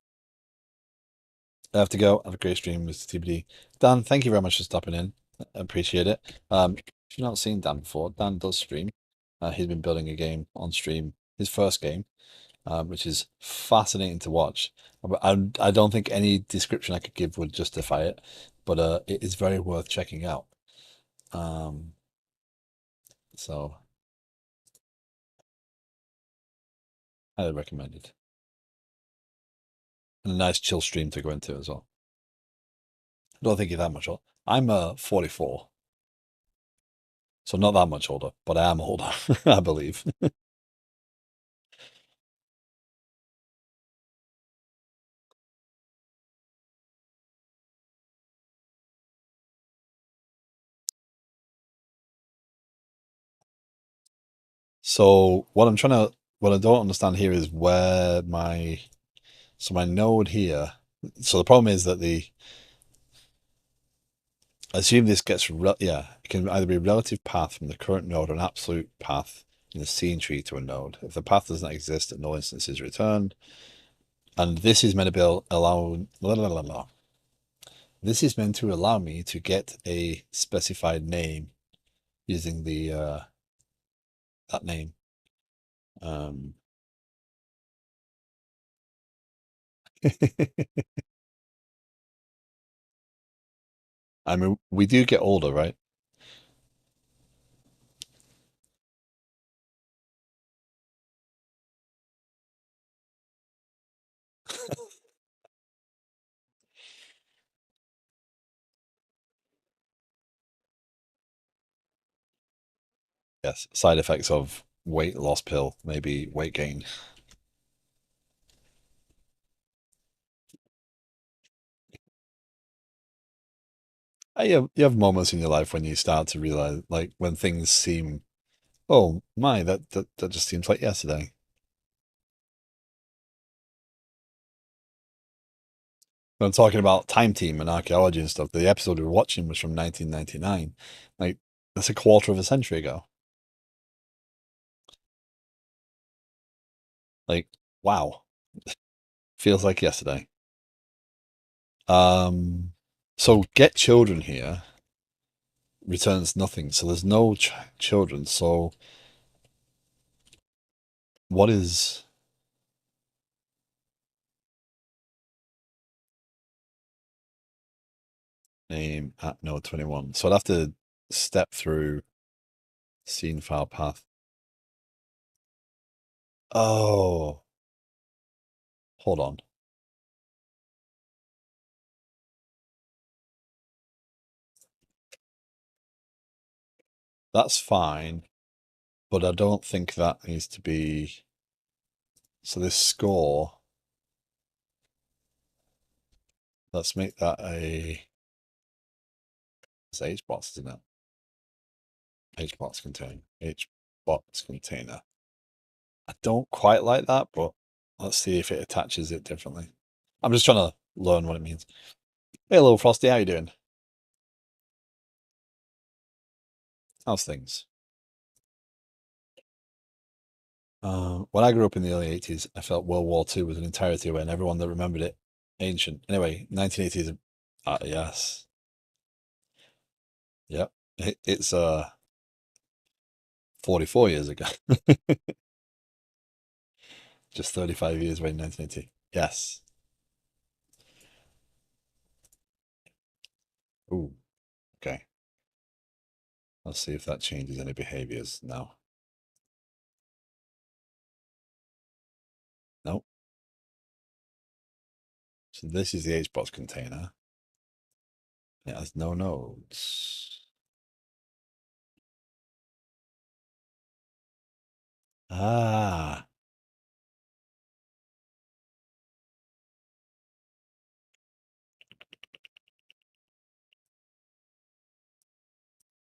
I have to go. Have a great stream, Mr. TBD. Dan, thank you very much for stopping in. I appreciate it. If you've not seen Dan before, Dan does stream. He's been building a game on stream, his first game, which is fascinating to watch. I don't think any description I could give would justify it, but it is very worth checking out. Um, so highly recommended. And a nice chill stream to go into as well. I don't think you're that much old. I'm 44. So not that much older, but I am older, I believe. So what I don't understand here is where my node here. So the problem is that I assume this yeah, it can either be a relative path from the current node or an absolute path in the scene tree to a node. If the path does not exist, no instance is returned. And this is meant to be This is meant to allow me to get a specified name using the that name. Um, I mean, we do get older, right? Yes, side effects of weight loss pill, maybe weight gain. You have moments in your life when you start to realize, like when things seem, oh my, that just seems like yesterday. When I'm talking about time team and archaeology and stuff, the episode we were watching was from 1999. Like that's a quarter of a century ago. Like wow, feels like yesterday. Um, so get children here returns nothing. So there's no children. So what is name at node 21? So I'd have to step through scene file path. Oh, hold on. That's fine, but I don't think that needs to be. So this score, let's make that it's HBox, isn't it? HBox container. HBox container. I don't quite like that, but let's see if it attaches it differently. I'm just trying to learn what it means. Hey, little Frosty, how you doing? How's things? When I grew up in the early 80s, I felt World War II was an entirety away and everyone that remembered it ancient. Anyway, 1980s, yes. Yep. It's 44 years ago. Just 35 years away in 1980. Yes. Ooh, okay. Let's see if that changes any behaviors now. Nope. So this is the HBox container. It has no nodes. Ah,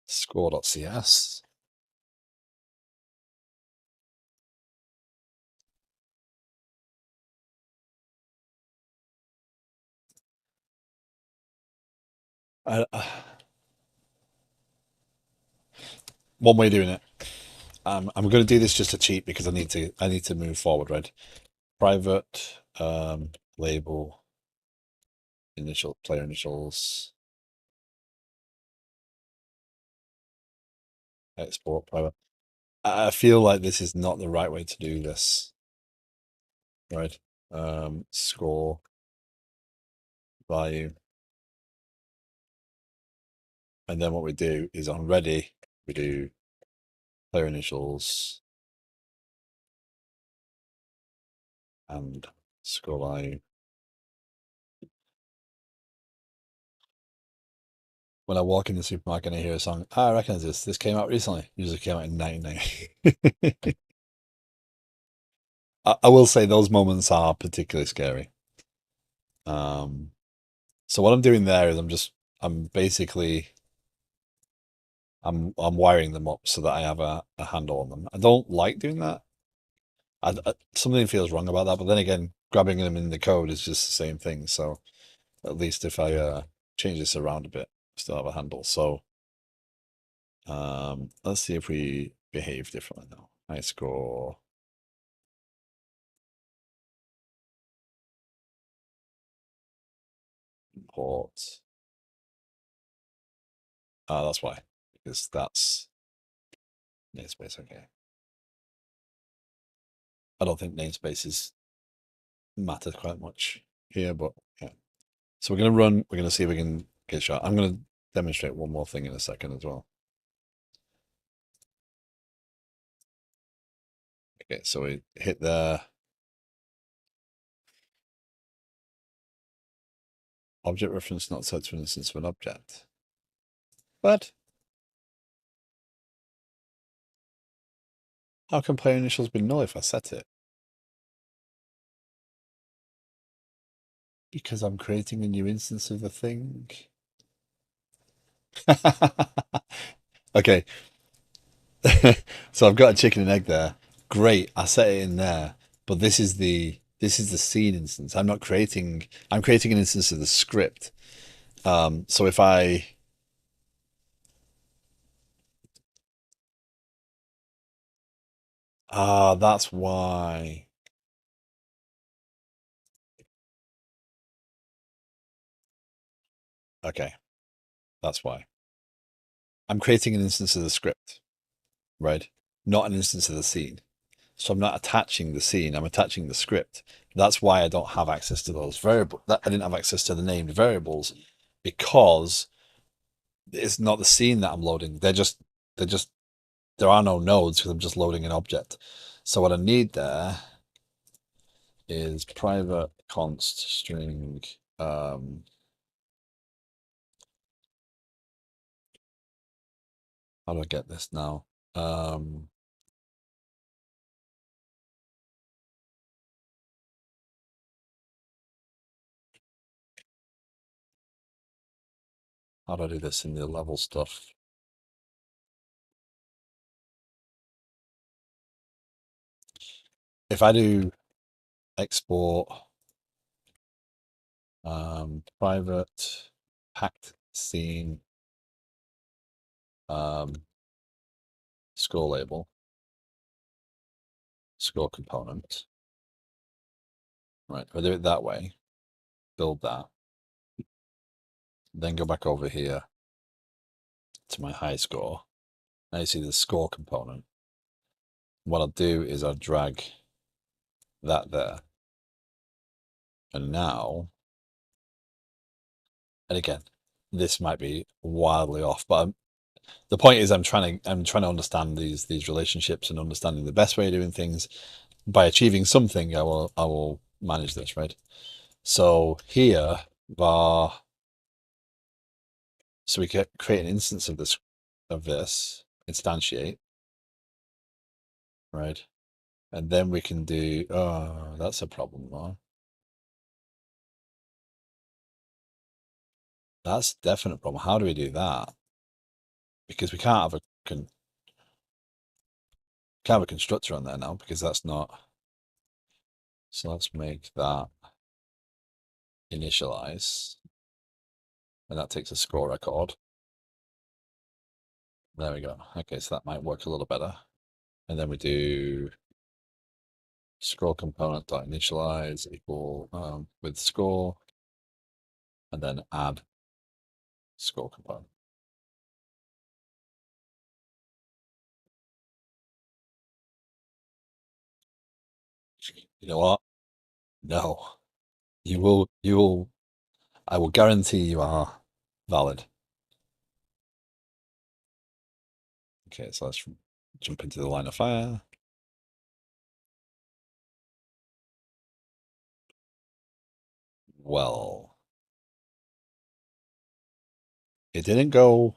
score.cs. One way of doing it. I'm going to do this just to cheat because I need to move forward, right? Private label initial player initials export private. I feel like this is not the right way to do this, right? Score value, and then what we do is on ready we do player initials and score value. when I walk in the supermarket and I hear a song, I recognize this. This came out recently. Usually came out in 1990. I will say those moments are particularly scary. Um, so what I'm doing there is I'm basically I'm wiring them up so that I have a handle on them. I don't like doing that. Something feels wrong about that, but then again, grabbing them in the code is just the same thing. So at least if I change this around a bit, I still have a handle. So let's see if we behave differently now. I score import. That's why, because that's namespace. Okay. I don't think namespaces matter quite much here, but yeah. So we're gonna run. We're gonna see if we can get a shot. I'm gonna demonstrate one more thing in a second as well. Okay, so we hit the object reference not set to an instance of an object. But how can player initials be null if I set it? Because I'm creating a new instance of the thing. Okay. So I've got a chicken and egg there. Great, I set it in there. But this is the scene instance. I'm creating an instance of the script. So if I that's why. Okay, that's why. I'm creating an instance of the script, right? Not an instance of the scene. So I'm not attaching the scene, I'm attaching the script. That's why I don't have access to those variables. I didn't have access to the named variables because it's not the scene that I'm loading. They're just, there are no nodes because I'm just loading an object. So what I need there is private const string. How do I get this now? How do I do this in the level stuff? If I do export private packed scene score label, score component, right? If I do it that way, build that, then go back over here to my high score. Now you see the score component. What I'll do is I'll drag that there. And now, and again, this might be wildly off, but the point is I'm trying to understand these relationships and understanding the best way of doing things. By achieving something, I will manage this, right? So here, var, so we can create an instance of this, instantiate, right? And then we can do, oh, that's a problem, though. That's a definite problem. How do we do that? Because we can't have a constructor on there now because that's not. So let's make that initialize, and that takes a score record. There we go. Okay, so that might work a little better. And then we do score component dot initialize equal with score, and then add score component. You know what? No, you will. I will guarantee you are valid. Okay, so let's jump into the line of fire. Well, It didn't go.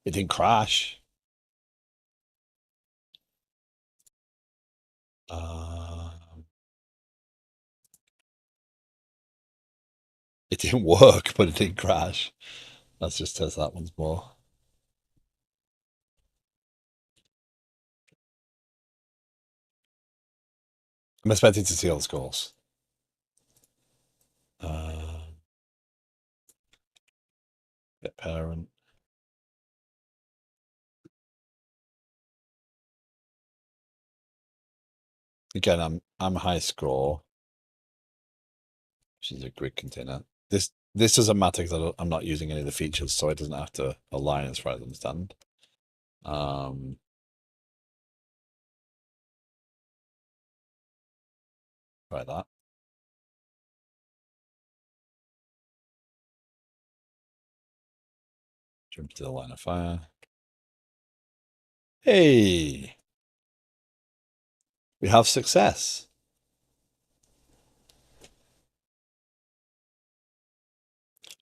It didn't crash. It didn't work, but it didn't crash. Let's just test that once more. I'm expecting to see all the scores. Bit parent. Again, I'm high score, which is a grid container. This doesn't matter because I'm not using any of the features, so it doesn't have to align as far as I understand. Like that. Jump to the line of fire. Hey, we have success.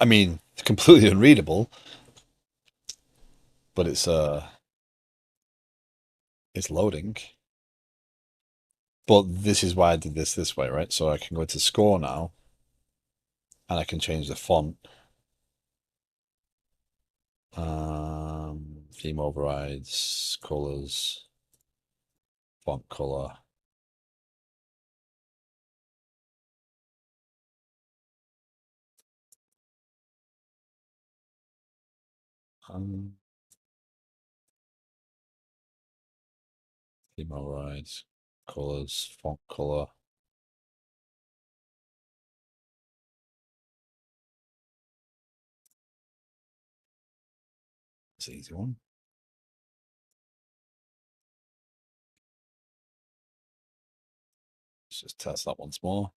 I mean, it's completely unreadable, but it's loading. But this is why I did this way, right? So I can go to score now, and I can change the font. Theme overrides, colors, font color. Theme overrides, colors, font color. It's an easy one. Let's just test that once more.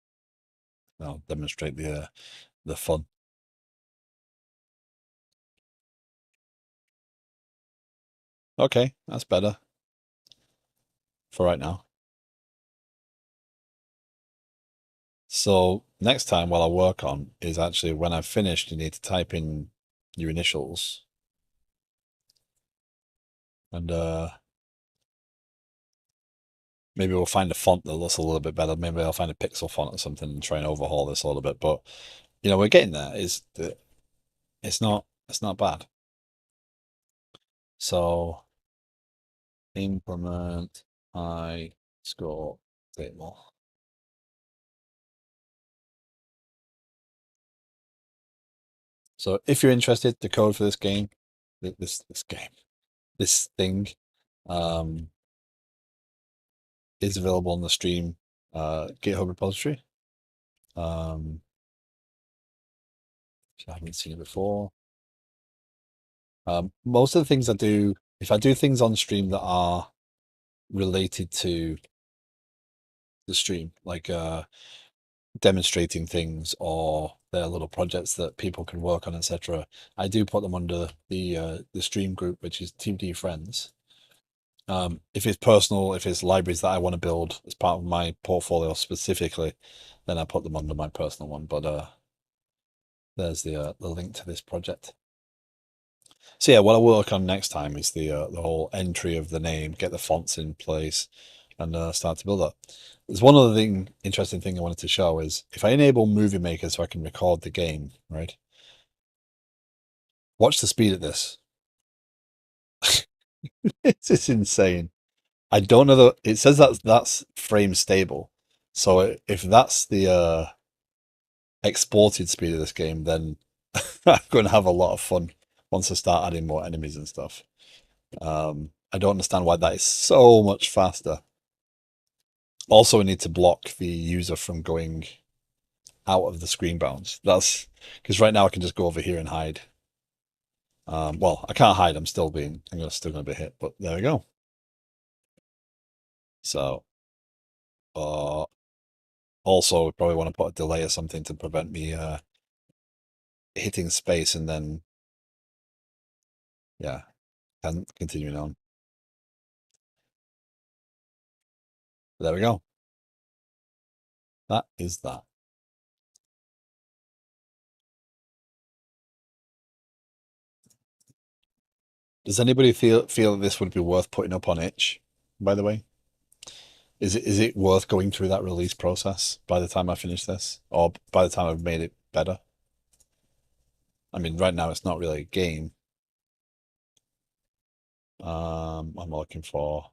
I'll demonstrate the fun. Okay, that's better for right now. So next time what I'll work on is actually when I've finished, you need to type in your initials. And maybe we'll find a font that looks a little bit better. Maybe I'll find a pixel font or something and try and overhaul this a little bit. But we're getting there. It's not bad. So implement high score table. So if you're interested, the code for this game, this thing, is available on the stream GitHub repository. If I haven't seen it before. Most of the things I do, if I do things on stream that are related to the stream, like demonstrating things or their little projects that people can work on, etc., I do put them under the stream group, which is TMD Friends. If it's personal, if it's libraries that I want to build as part of my portfolio specifically, then I put them under my personal one. But there's the link to this project. So yeah, what I'll work on next time is the whole entry of the name, get the fonts in place, and start to build up. There's one other interesting thing I wanted to show is if I enable Movie Maker so I can record the game, right? Watch the speed of this. It's just insane. I don't know that it says that's frame stable. So if that's the exported speed of this game, then I'm going to have a lot of fun once I start adding more enemies and stuff. I don't understand why that is so much faster. Also, we need to block the user from going out of the screen bounds. That's because right now I can just go over here and hide. Well, I can't hide. I'm still going to be hit, but there we go. So, also we probably want to put a delay or something to prevent me hitting space and then, yeah, and continuing on. There we go. That is that. Does anybody feel that this would be worth putting up on itch, by the way? Is it worth going through that release process by the time I finish this? Or by the time I've made it better? I mean, right now it's not really a game. I'm looking for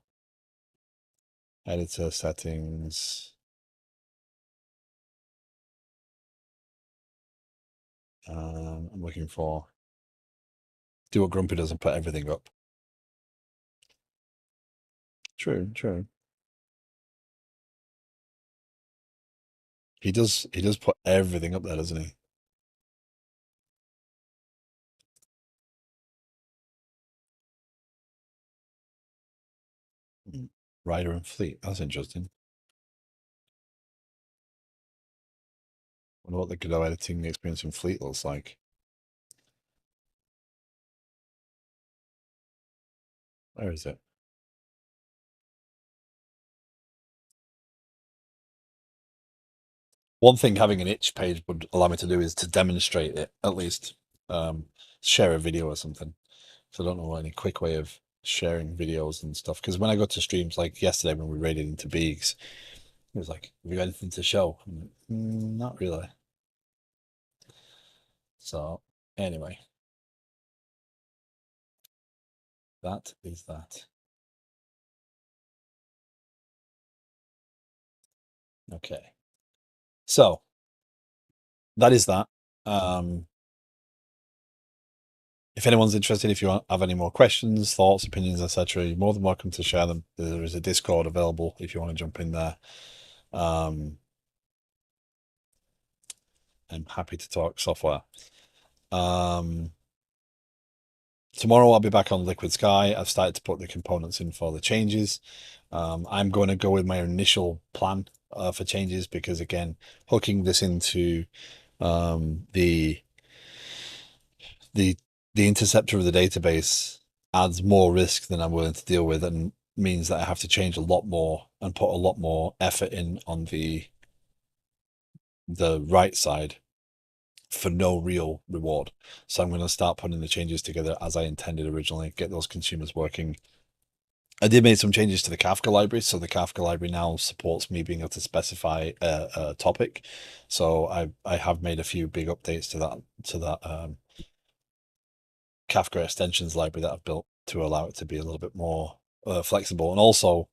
editor settings. I'm looking for do what Grumpy does and put everything up. True, true. He does put everything up there, doesn't he? Rider and Fleet. That's interesting. Wonder what the Godot editing experience in Fleet looks like. Where is it? One thing having an itch page would allow me to do is to demonstrate it, at least. Share a video or something. So I don't know any quick way of sharing videos and stuff. Because when I go to streams like yesterday when we raided into Beegs, it was like, have you got anything to show? I'm like, not really. So anyway, that is that. Okay. So that is that. If anyone's interested, if you have any more questions, thoughts, opinions, etc., you're more than welcome to share them. There is a Discord available if you want to jump in there. I'm happy to talk software. Tomorrow I'll be back on Liquid Sky. I've started to put the components in for the changes. I'm going to go with my initial plan for changes because, again, hooking this into the interceptor of the database adds more risk than I'm willing to deal with, and means that I have to change a lot more and put a lot more effort in on the right side for no real reward. So I'm going to start putting the changes together as I intended originally, get those consumers working. I did make some changes to the Kafka library, so the Kafka library now supports me being able to specify a topic. So I have made a few big updates to that Kafka extensions library that I've built to allow it to be a little bit more flexible. And also,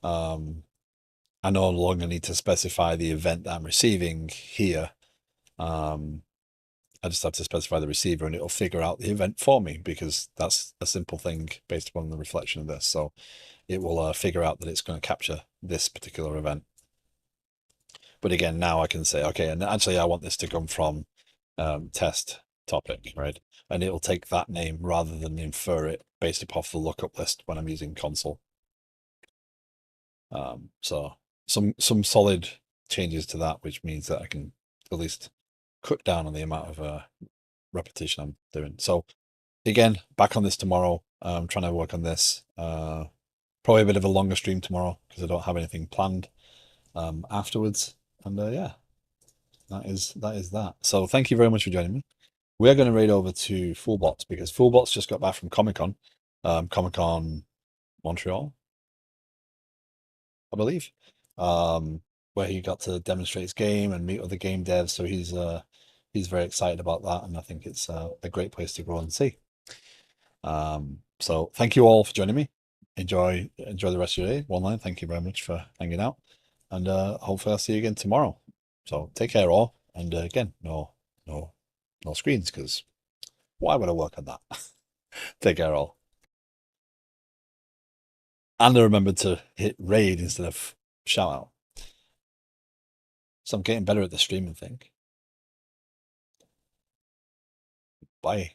I no longer need to specify the event that I'm receiving here. I just have to specify the receiver and it'll figure out the event for me, because that's a simple thing based upon the reflection of this. So it will figure out that it's going to capture this particular event. But again, now I can say, okay, and actually I want this to come from test topic, right? And it'll take that name rather than infer it based upon the lookup list when I'm using console. So some solid changes to that, which means that I can at least cut down on the amount of repetition I'm doing. So again, back on this tomorrow. I'm trying to work on this. Probably a bit of a longer stream tomorrow because I don't have anything planned afterwards. And yeah, that is that. So thank you very much for joining me. We're going to raid over to Fullbots because Fullbots just got back from Comic-Con, Comic-Con Montreal, I believe, where he got to demonstrate his game and meet other game devs. So he's very excited about that, and I think it's a great place to go and see. So thank you all for joining me. Enjoy the rest of your day. One line. Thank you very much for hanging out, and hopefully I'll see you again tomorrow. So take care all, and again, no screens, because why would I work on that? Take care all. And I remembered to hit raid instead of shout out. So I'm getting better at the streaming thing. Bye.